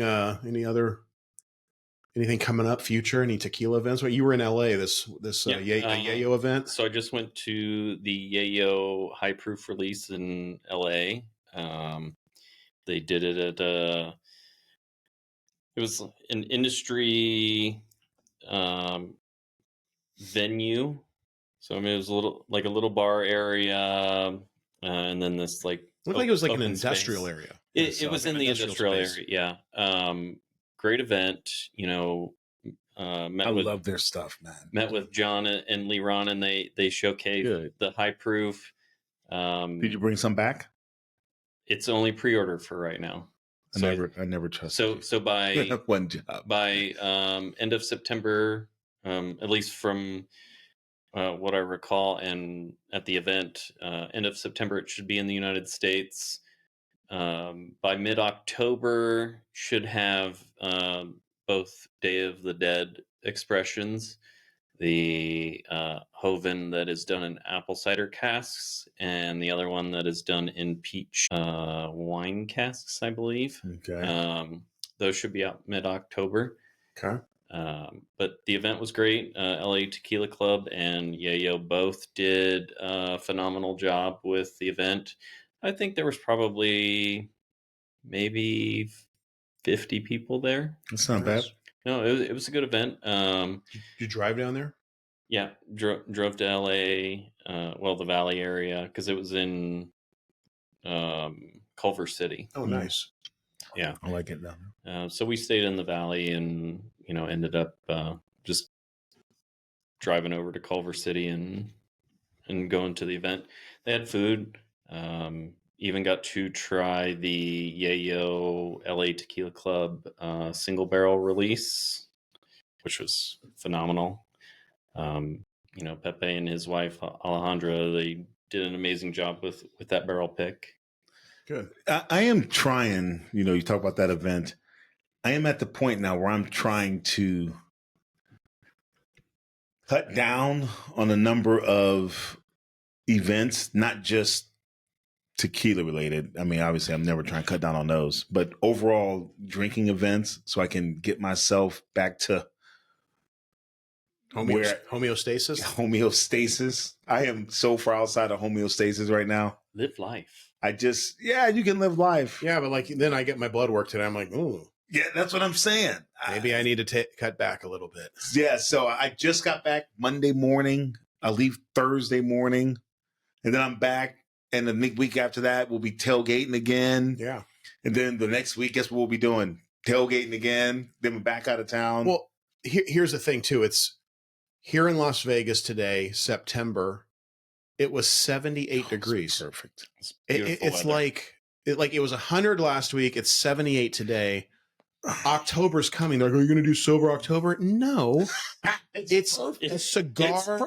coming up future? Any tequila events? Well, you were in LA this Yayo event. So I just went to the Yayo high proof release in LA. They did it at it was an industry venue. So I mean, it was a little bar area, and then this looked like it was like an industrial space. Area. It was in the industrial area. Yeah. Great event. I love their stuff, man. Met with John and Leron, and they showcased the high proof. Did you bring some back? It's only pre-order for right now. I never trusted. So by one job by end of September, at least from what I recall, and at the event, end of September, it should be in the United States. By mid-October, should have both Day of the Dead expressions, the Hoven that is done in apple cider casks, and the other one that is done in peach wine casks, I believe. Okay. Those should be out mid-October. Okay. But the event was great. LA Tequila Club and Yayo both did a phenomenal job with the event. I think there was probably maybe 50 people there. That's not bad. No, it was a good event. Did you drive down there? Yeah, drove to LA, the Valley area, because it was in Culver City. Oh, nice. Yeah, I like it down there. So we stayed in the Valley, and ended up just driving over to Culver City and going to the event. They had food. Even got to try the Yayo LA Tequila Club single barrel release, which was phenomenal. Pepe and his wife Alejandra, they did an amazing job with that barrel pick. Good. I am trying, you talk about that event. I am at the point now where I'm trying to cut down on the number of events, not just tequila related. I mean, obviously I'm never trying to cut down on those, but overall drinking events, so I can get myself back to homeostasis. I am so far outside of homeostasis right now. Live life. You can live life. Yeah, but then I get my blood work today. I'm like, ooh. Yeah, that's what I'm saying. Maybe I need to cut back a little bit. Yeah, so I just got back Monday morning. I leave Thursday morning, and then I'm back. And the week after that, we'll be tailgating again. Yeah. And then the next week, guess what we'll be doing? Tailgating again. Then we're back out of town. Well, here's the thing, too. It's here in Las Vegas today, September. It was 78 degrees. Perfect. It's like it was 100 last week. It's 78 today. October's coming. They're like, are you going to do sober October? No, it's perfect. a cigar.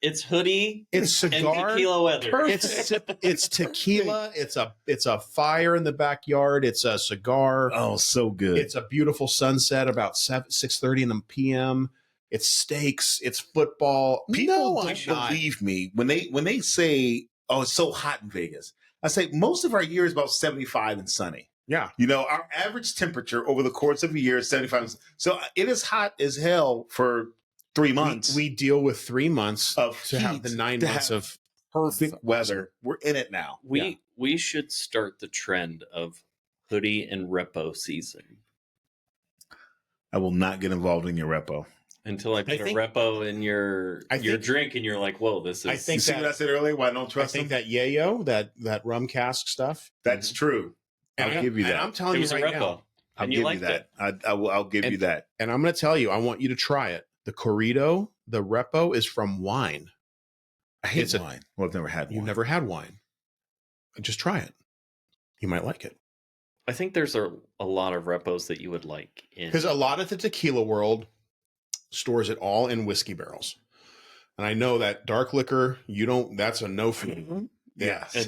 It's hoodie. It's cigar. And tequila weather. Perfect. It's tequila. It's a fire in the backyard. It's a cigar. Oh, so good. It's a beautiful sunset about 6:30 in the p.m. It's steaks. It's football. People don't believe me when they say, "Oh, it's so hot in Vegas." I say most of our year is about 75 and sunny. Yeah. Our average temperature over the course of a year is 75. So it is hot as hell for 3 months. We deal with 3 months of to have the 9 months of perfect weather. We're in it now. We should start the trend of hoodie and repo season. I will not get involved in your repo. Until I put a repo in your drink and you're like, whoa, this is... I think you see what I said earlier? Why I don't trust them? That yayo, that rum cask stuff. That's true. I'll give you that. I'm telling you right now. I'll give you that. I'll give you that. And I'm going to tell you, I want you to try it. The Corrido, the repo is from wine. I hate wine. Well, I've never had wine. You've never had wine. Just try it. You might like it. I think there's a lot of repos that you would like. Because a lot of the tequila world stores it all in whiskey barrels. And I know that dark liquor, that's a no for you. Yes.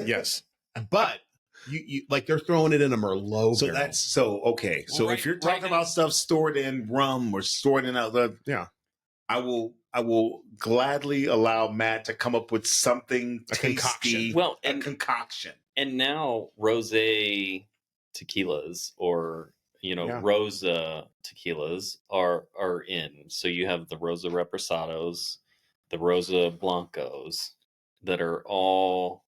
Yes. But you like they're throwing it in a Merlot barrel. Okay. So if you're talking about stuff stored in rum or stored in other, I will gladly allow Matt to come up with something tasty, a concoction. And now rosé tequilas or Rosa tequilas are in. So you have the Rosa Reposados, the Rosa Blancos that are all.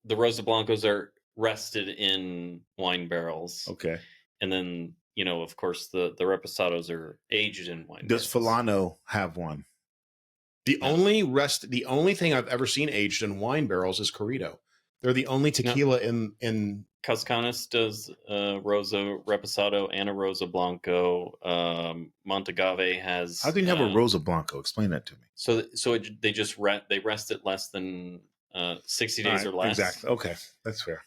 The Rosa Blancos are rested in wine barrels. Okay. And then, of course, the Reposados are aged in wine barrels. Does Fulano have one? The only thing I've ever seen aged in wine barrels is Corrido. They're the only tequila in Cascanas does Rosa Reposado and a Rosa Blanco. Montagave has. How do you have a Rosa Blanco? Explain that to me. So they rest it less than 60 days or less. Exactly. Okay, that's fair.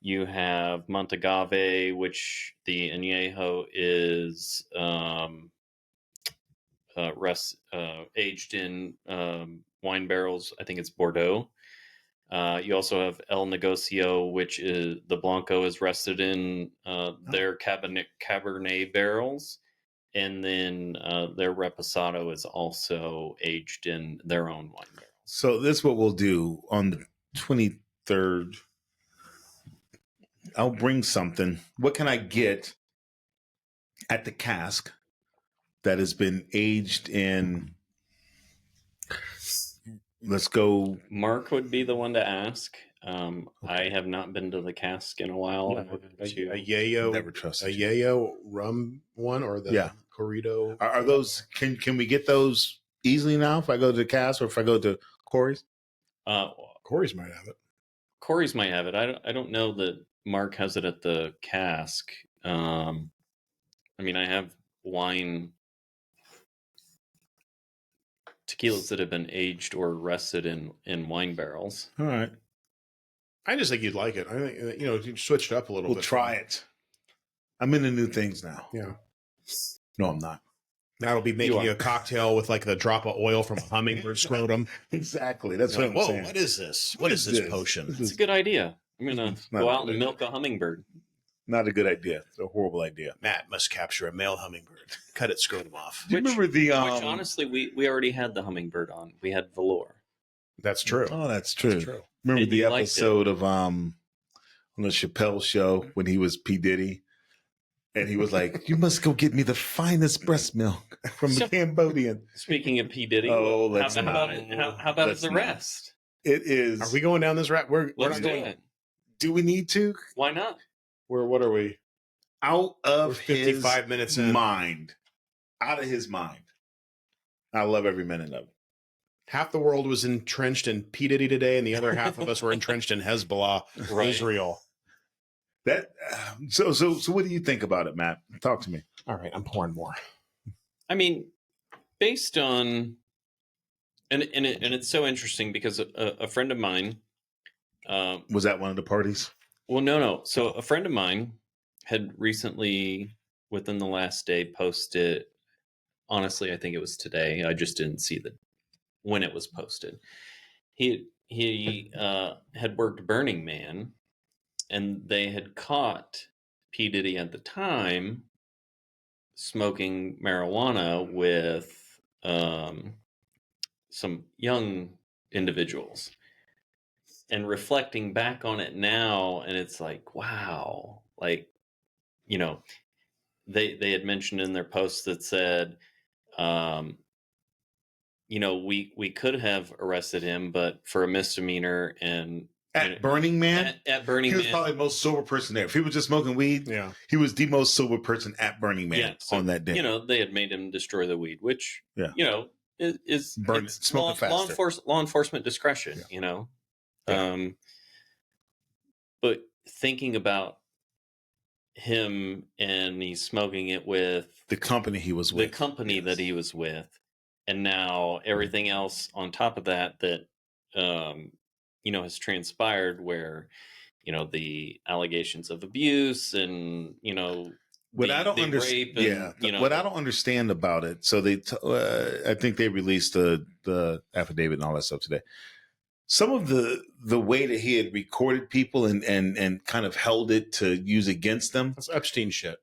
You have Montagave, which the añejo is aged in wine barrels. I think it's Bordeaux. You also have El Negocio, which is the Blanco is rested in their Cabernet barrels. And then their Reposado is also aged in their own wine barrels. So this is what we'll do on the 23rd. I'll bring something. What can I get at the cask that has been aged in? Let's go. Mark would be the one to ask. I have not been to the cask in a while. A yayo, never trusted a yayo rum one or the Corrido. Are those? Can we get those easily now? If I go to the cask or if I go to Corey's? Corey's might have it. Corey's might have it. I don't know that Mark has it at the cask. I have wine tequilas that have been aged or rested in wine barrels. All right. I just think you'd like it. I think you switched up a little bit. We'll try it. I'm into new things now. Yeah. No, I'm not. That'll be making a cocktail with like the drop of oil from a hummingbird scrotum. Exactly. That's what I'm saying. What is this? What is this potion? It's a good idea. I'm going to go out and milk a hummingbird. Not a good idea. It's a horrible idea. Matt must capture a male hummingbird. Cut its scrotum off. Do you remember the... which honestly, we already had the hummingbird on. We had velour. That's true. Oh, that's true. Remember the episode of on the Chappelle show when he was P Diddy? And he was like, you must go get me the finest breast milk from the Cambodian. Speaking of P Diddy, how about his arrest? It is. Are we going down this route? Let's do it. Do we need to? Why not? What are we? Out of 55 his minutes in. mind. Out of his mind. I love every minute of it. Half the world was entrenched in P. Diddy today, and the other half of us were entrenched in Hezbollah, Israel. So what do you think about it, Matt? Talk to me. All right, I'm pouring more. Based on, and it's so interesting because a friend of mine was at one of the parties. Well, no. So a friend of mine had recently, within the last day, posted. Honestly, I think it was today. I just didn't see when it was posted. He had worked Burning Man, and they had caught P Diddy at the time smoking marijuana with some young individuals. And reflecting back on it now, and it's like, wow, like, you know, they had mentioned in their post that said, we could have arrested him, but for a misdemeanor and at Burning Man, at Burning he was Man, probably the most sober person there. If he was just smoking weed, he was the most sober person at Burning Man on that day. They had made him destroy the weed, which is smoking faster. Law enforcement discretion, but thinking about him, and he's smoking it with the company he was with, that he was with, and now everything else on top of that has transpired, where the allegations of abuse and what I don't understand, what I don't understand about it. So I think they released the affidavit and all that stuff today. Some of the way that he had recorded people and kind of held it to use against them. That's Epstein shit.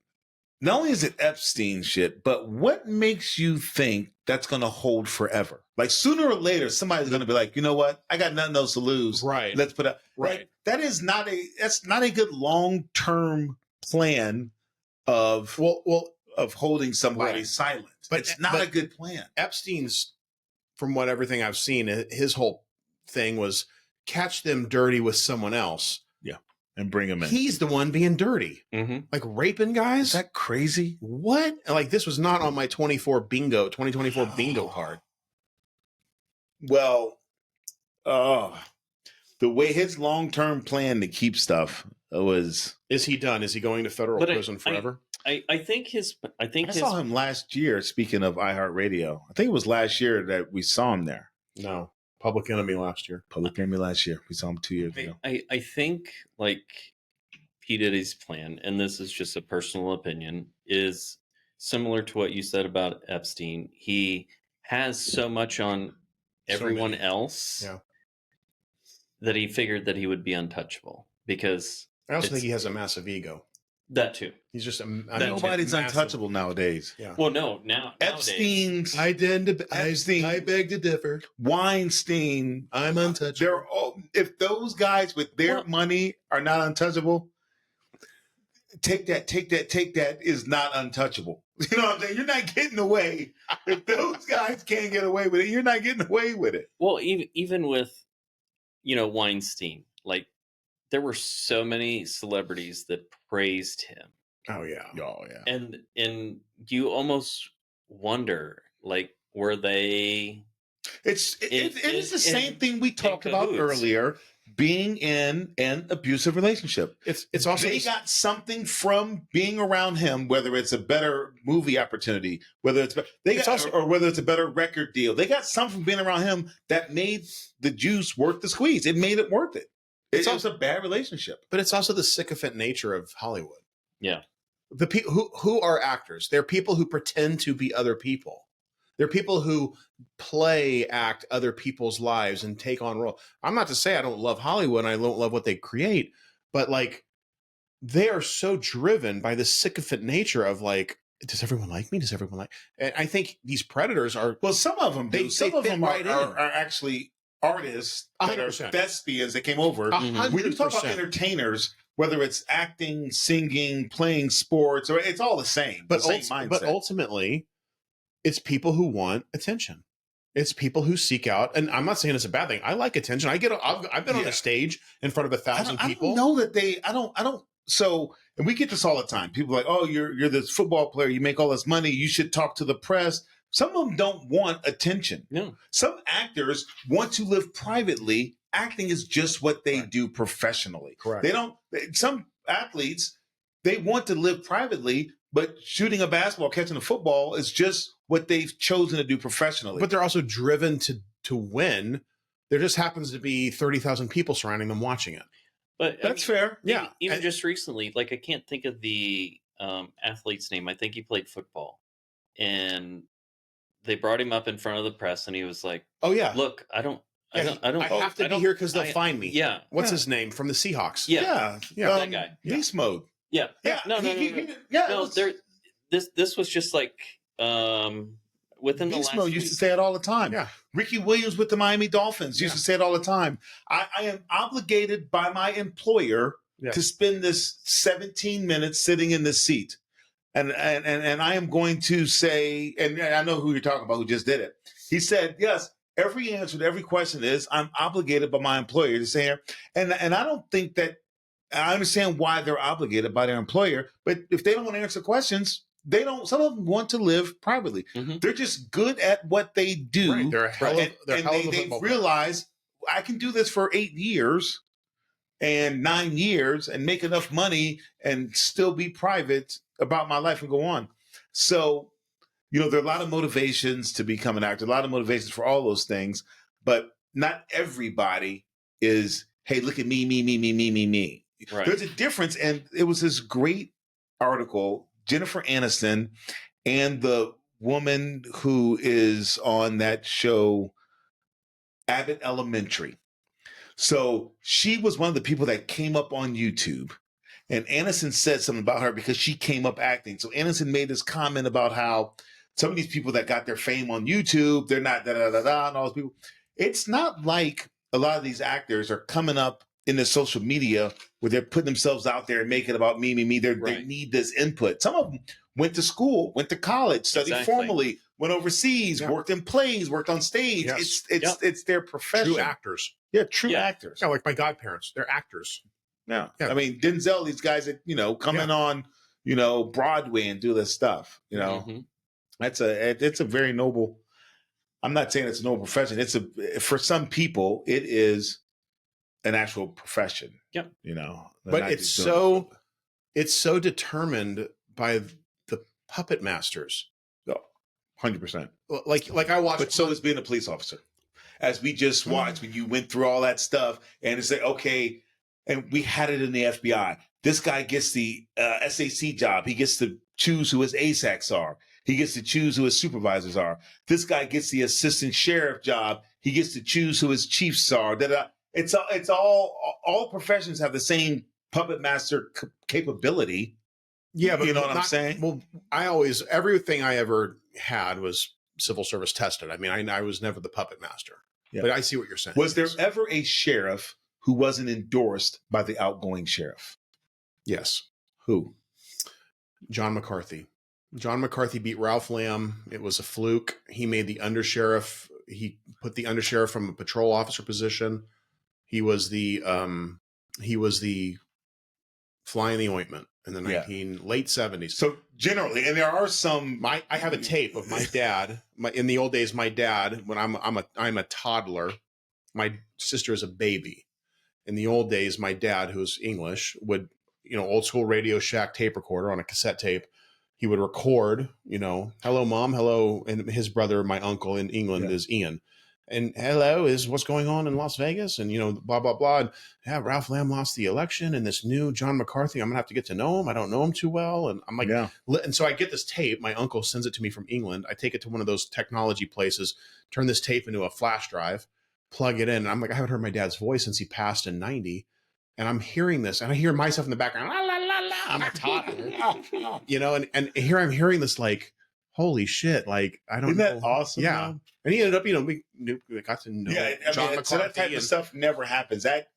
Not only is it Epstein shit, but what makes you think that's going to hold forever? Like sooner or later, somebody's going to be like, you know what? I got nothing else to lose. Right. Let's put up. Right. Like, that's not a good long-term plan of holding somebody silent. But it's not a good plan. Epstein's, from what everything I've seen, his whole thing was catch them dirty with someone else. Yeah. And bring them in. He's the one being dirty. Mm-hmm. Like raping guys. Is that crazy? What? Like this was not on my 2024 bingo card. Well, the way his long-term plan to keep stuff was. Is he done? Is he going to federal prison forever? I think I saw him last year. Speaking of iHeartRadio, I think it was last year that we saw him there. No, Public Enemy last year. Public Enemy last year. We saw him 2 years ago. I think like P Diddy's plan, and this is just a personal opinion, is similar to what you said about Epstein. He has so much on everyone else that he figured that he would be untouchable, because I also think he has a massive ego. That too. He's just nobody's untouchable nowadays. Yeah. Well, no, now Epstein's. I beg to differ. Weinstein. I'm untouchable. If those guys with their money are not untouchable, take that is not untouchable. You know what I'm saying? You're not getting away. If those guys can't get away with it, you're not getting away with it. Well, even with Weinstein, like, there were so many celebrities that praised him. Oh yeah. And you almost wonder, like, were they? It's the same thing we talked about earlier. Being in an abusive relationship, it's also they got something from being around him, whether it's a better movie opportunity, whether it's or whether it's a better record deal. They got something from being around him that made the juice worth the squeeze. It made it worth it. It's also a bad relationship, but it's also the sycophant nature of Hollywood. Yeah, the people who are actors, they're people who pretend to be other people. They're people who act other people's lives and take on role. I'm not to say I don't love Hollywood and I don't love what they create, but like they are so driven by the sycophant nature of like, does everyone like me? Does everyone like? And I think these predators are. Well, some of them do. Some of them are actually artists that 100%. Are thespians that came over. 100%. When you talk about entertainers, whether it's acting, singing, playing sports, or it's all the same. But ultimately, it's people who want attention. It's people who seek out, and I'm not saying it's a bad thing. I like attention. I've been on a stage in front of 1,000 people. I don't know that I don't. So, and we get this all the time. People are like, oh, you're this football player. You make all this money. You should talk to the press. Some of them don't want attention. No. Some actors want to live privately. Acting is just what they do professionally. Correct. Some athletes, they want to live privately, but shooting a basketball, catching a football is just what they've chosen to do professionally. But they're also driven to win. There just happens to be 30,000 people surrounding them watching it. But That's fair. Yeah. even just recently, like I can't think of the athlete's name. I think he played football, and they brought him up in front of the press, and he was like, Oh yeah. "Look, I have to be here because they'll find me. Yeah. What's his name from the Seahawks? Yeah. Yeah. That guy. Beast mode. Yeah. Yeah. No. This was just like within the Beast last mode week. used to say it all the time. Yeah. Ricky Williams with the Miami Dolphins used to say it all the time. I am obligated by my employer to spend this 17 minutes sitting in this seat. And I am going to say, and I know who you're talking about who just did it. He said, yes, every answer to every question is I'm obligated by my employer to say it. And I don't think that I understand why they're obligated by their employer, but if they don't want to answer questions, they don't. Some of them want to live privately. Mhm. They're just good at what they do. Right. They're a hell of they realize I can do this for 8 years and 9 years and make enough money and still be private about my life and go on. So, there are a lot of motivations to become an actor, a lot of motivations for all those things, but not everybody is, hey, look at me, me, me, me, me, me, me. Right. There's a difference. And it was this great article, Jennifer Aniston and the woman who is on that show, Abbott Elementary. So she was one of the people that came up on YouTube, and Aniston said something about her because she came up acting. So Aniston made this comment about how some of these people that got their fame on YouTube, they're not da-da-da-da and all those people. It's not like a lot of these actors are coming up in the social media where they're putting themselves out there and making it about me, me, me. They need this input. Some of them went to school, went to college, studied formally, went overseas, worked in plays, worked on stage. Yes. It's their profession. True actors. Yeah, true actors. Yeah, like my godparents. They're actors. Yeah. I mean, Denzel, these guys that, come in on, Broadway and do this stuff, It's a very noble, I'm not saying it's a noble profession. For some people, it is an actual profession. Yep. But it's so determined by the puppet masters. 100%. Like I watched. But so is being a police officer. As we just watched when you went through all that stuff and it's like, okay, and we had it in the FBI. This guy gets the SAC job. He gets to choose who his ASACs are. He gets to choose who his supervisors are. This guy gets the assistant sheriff job. He gets to choose who his chiefs are. It's all professions have the same puppet master capability. Yeah, but you know what I'm saying? Well, everything I ever had was civil service tested. I mean, I was never the puppet master. Yeah. But I see what you're saying. Was there ever a sheriff who wasn't endorsed by the outgoing sheriff? Yes. Who? John McCarthy. John McCarthy beat Ralph Lamb. It was a fluke. He made the undersheriff. He put the undersheriff from a patrol officer position. He was the fly in the ointment in the late 70s. So generally, and there are some. I have a tape of my dad. In the old days, my dad, when I'm a toddler, my sister is a baby. In the old days, my dad, who's English, would old school Radio Shack tape recorder on a cassette tape. He would record, hello, mom, hello. And his brother, my uncle in England, is Ian. And hello is what's going on in Las Vegas. And, blah, blah, blah. And, Ralph Lamb lost the election. And this new John McCarthy, I'm going to have to get to know him. I don't know him too well. And I'm like, and so I get this tape. My uncle sends it to me from England. I take it to one of those technology places, turn this tape into a flash drive, plug it in. And I'm like, I haven't heard my dad's voice since he passed in 90. And I'm hearing this, and I hear myself in the background, la, la, la, la. I'm a toddler, and here I'm hearing this, like, holy shit, like, I don't know. Isn't that awesome? Yeah. Man? And he ended up, we got to know John McCarthy. So that type of stuff never happens. That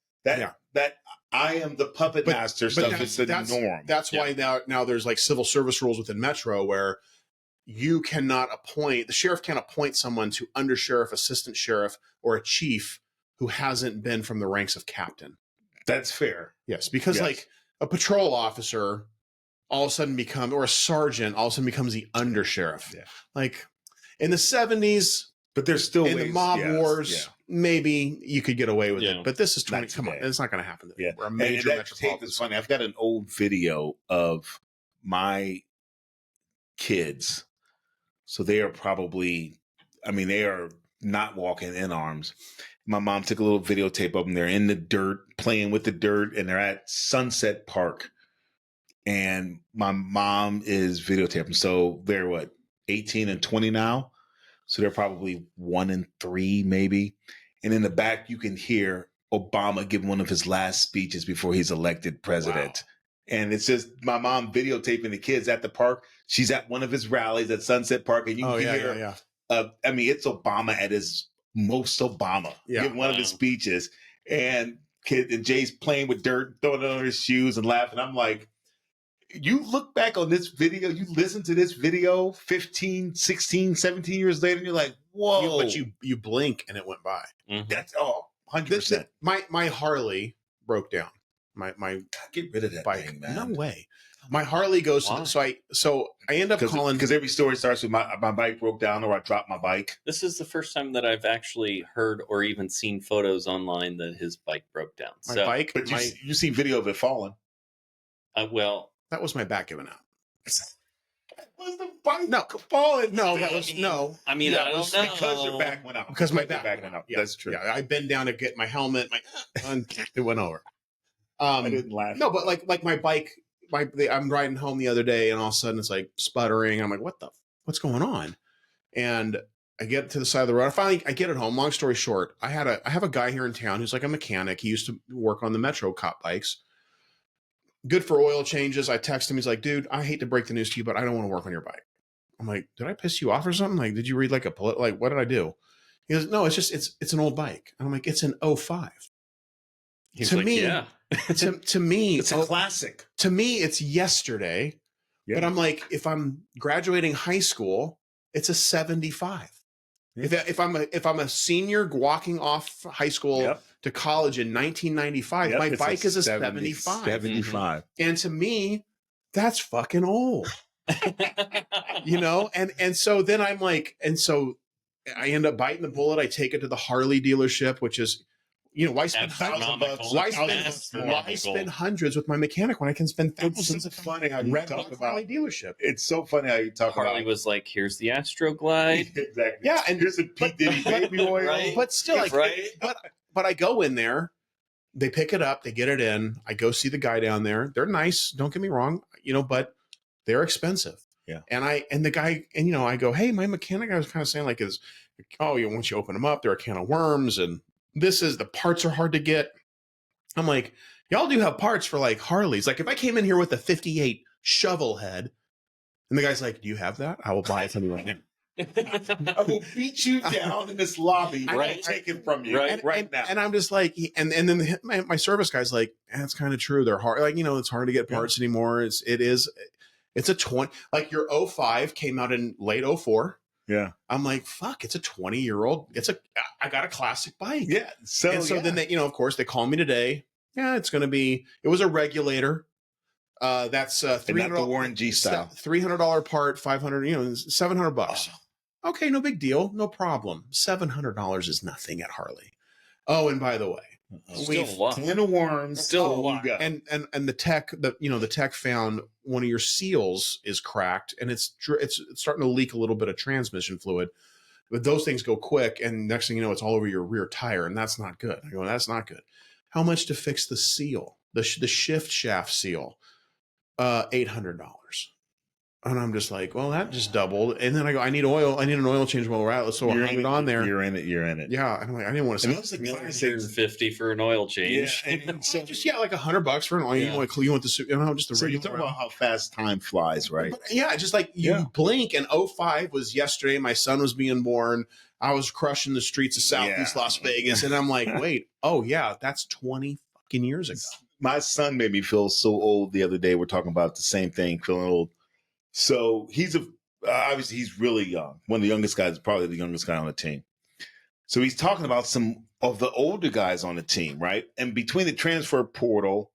I am the puppet master stuff is the norm. That's why now there's like civil service rules within Metro where you cannot appoint, the sheriff can't appoint someone to undersheriff, assistant sheriff, or a chief who hasn't been from the ranks of captain. That's fair. Yes, because like a patrol officer all of a sudden or a sergeant all of a sudden becomes the undersheriff. Yeah. Like in the 70s, but there's still in the mob wars, maybe you could get away with it. But this is 20. Come on, it's not going to happen. Yeah. We're a major and that tape is funny. I've got an old video of my kids. So they are probably, they are not walking in arms. My mom took a little videotape of them. They're in the dirt, playing with the dirt, and they're at Sunset Park. And my mom is videotaping. So they're 18 and 20 now. So they're probably 1 and 3, maybe. And in the back, you can hear Obama give one of his last speeches before he's elected president. Wow. And it's just my mom videotaping the kids at the park. She's at one of his rallies at Sunset Park, and you can hear. I mean, it's Obama at his most Obama, giving one of his speeches, and Jay's playing with dirt, throwing it on his shoes and laughing. I'm like, you look back on this video, you listen to this video 15, 16, 17 years later, and you're like, whoa. But you blink and it went by. Mm-hmm. That's 100%. My Harley broke down. My get rid of that bike. thing, man. No way. My Harley goes so I end up calling because every story starts with my bike broke down or I dropped my bike. This is the first time that I've actually heard or even seen photos online that his bike broke down. My bike, but you see video of it falling. Well, that was my back giving out. Was the bike falling? No, that was no. I mean, I don't know. Because your back went out. Because my back went out. Yeah, that's true. Yeah, I bent down to get my helmet. It went over. I didn't laugh. No, but like my bike. I'm riding home the other day, and all of a sudden it's like sputtering. I'm like, what's going on? And I get to the side of the road. I get it home. Long story short, I have a guy here in town who's like a mechanic. He used to work on the Metro cop bikes. Good for oil changes. I text him. He's like, dude, I hate to break the news to you, but I don't want to work on your bike. I'm like, did I piss you off or something? Like, did you read like what did I do? He goes, no, it's an old bike. And I'm like, it's an 05. He's to like, me, yeah. to me, it's a classic. To me, it's yesterday. Yeah. But I'm like, if I'm graduating high school, it's a 75. Yeah. If I'm a senior walking off high school to college in 1995, my bike is a 75. 75. And to me, that's fucking old. And so then I'm like, and so I end up biting the bullet. I take it to the Harley dealership, which is, why spend hundreds with my mechanic when I can spend thousands? It's funny how you talk about Harley dealership. It's so funny how you talk about Harley was like, here's the Astro Glide. Exactly. Yeah, and here's a P Diddy baby oil. Right? But still, but I go in there, they pick it up, they get it in. I go see the guy down there. They're nice, don't get me wrong, but they're expensive. Yeah. And the guy, I go, hey, my mechanic, I was kind of saying like once you open them up, they're a can of worms, and the parts are hard to get. I'm like, y'all do have parts for like Harleys. Like if I came in here with a 58 shovel head and the guy's like, do you have that? I will buy it from you right now. I will beat you down in this lobby. Right. Take it from you right now. And I'm just like, and then my service guy's like, that's kind of true. They're hard. Like, it's hard to get parts anymore. It's a 20, like your 05 came out in late 04. Yeah. I'm like, fuck, it's a 20-year-old. I got a classic bike. Yeah. So then they, of course they call me today. Yeah, it was a regulator. That's $300 Warren G style. $300 part, $500, $700. Oh. Okay, no big deal. No problem. $700 is nothing at Harley. Oh, and by the way, can of worms. Still a lot. And the tech found one of your seals is cracked, and it's starting to leak a little bit of transmission fluid. But those things go quick, and next thing you know, it's all over your rear tire, and that's not good. I go, that's not good. How much to fix the seal, the shift shaft seal? $800. And I'm just like, well, that just doubled. And then I go, I need oil. I need an oil change while we're at. So I'll hang it on there. You're in it. Yeah. And I'm like, I didn't want to. It was like $550 for an oil change. Yeah. And so just like $100 for an oil. Yeah. You want the suit. Just the. So you talk about how fast time flies, right? But yeah, just like you blink. And 05 was yesterday. My son was being born. I was crushing the streets of Southeast Las Vegas, and I'm like, wait, that's 20 fucking years ago. My son made me feel so old the other day. We're talking about the same thing, feeling old. So obviously he's really young. One of the youngest guys, probably the youngest guy on the team. So he's talking about some of the older guys on the team, right? And between the transfer portal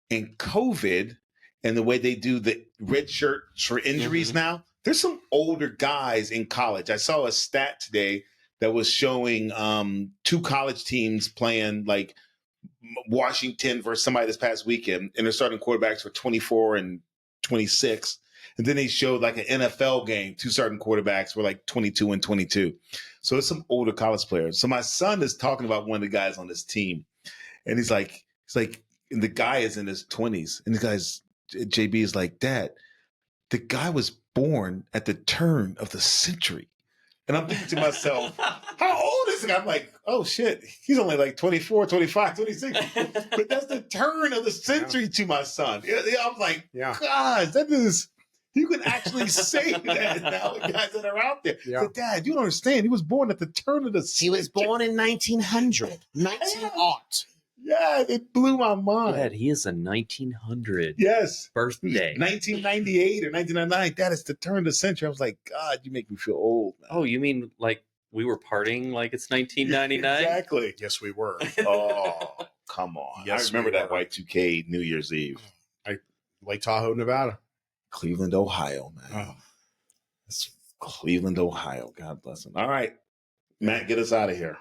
and COVID and the way they do the red shirts for injuries now, there's some older guys in college. I saw a stat today that was showing 2 college teams playing like Washington versus somebody this past weekend, and they're starting quarterbacks for 24 and 26. And then they showed like an NFL game. 2 certain quarterbacks were like 22 and 22. So it's some older college players. So my son is talking about one of the guys on this team. And he's like, and the guy is in his 20s. And the guy's, JB is like, Dad, the guy was born at the turn of the century. And I'm thinking to myself, how old is he? I'm like, oh shit, he's only like 24, 25, 26. But that's the turn of the century to my son. I'm like, God, that is, you can actually say that now with guys that are out there. Yeah. But Dad, you don't understand. He was born at the turn of the century. He was born in 1900, 1900. Yeah, it blew my mind. Dad, he is a 1900 Yes. birthday. 1998 or 1999. That is the turn of the century. I was like, God, you make me feel old, man. Oh, you mean like we were partying like it's 1999? Exactly. Yes, we were. Oh, come on. Yes, I remember we that were. Y2K New Year's Eve. Lake Tahoe, Nevada. Cleveland, Ohio, man. Oh. It's Cleveland, Ohio. God bless him. All right. Matt, get us out of here.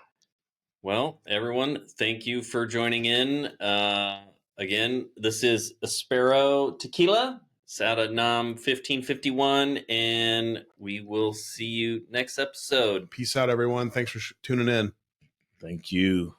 Well, everyone, thank you for joining in. Again, this is Aspero Tequila. It's out of NOM 1551, and we will see you next episode. Peace out, everyone. Thanks for tuning in. Thank you.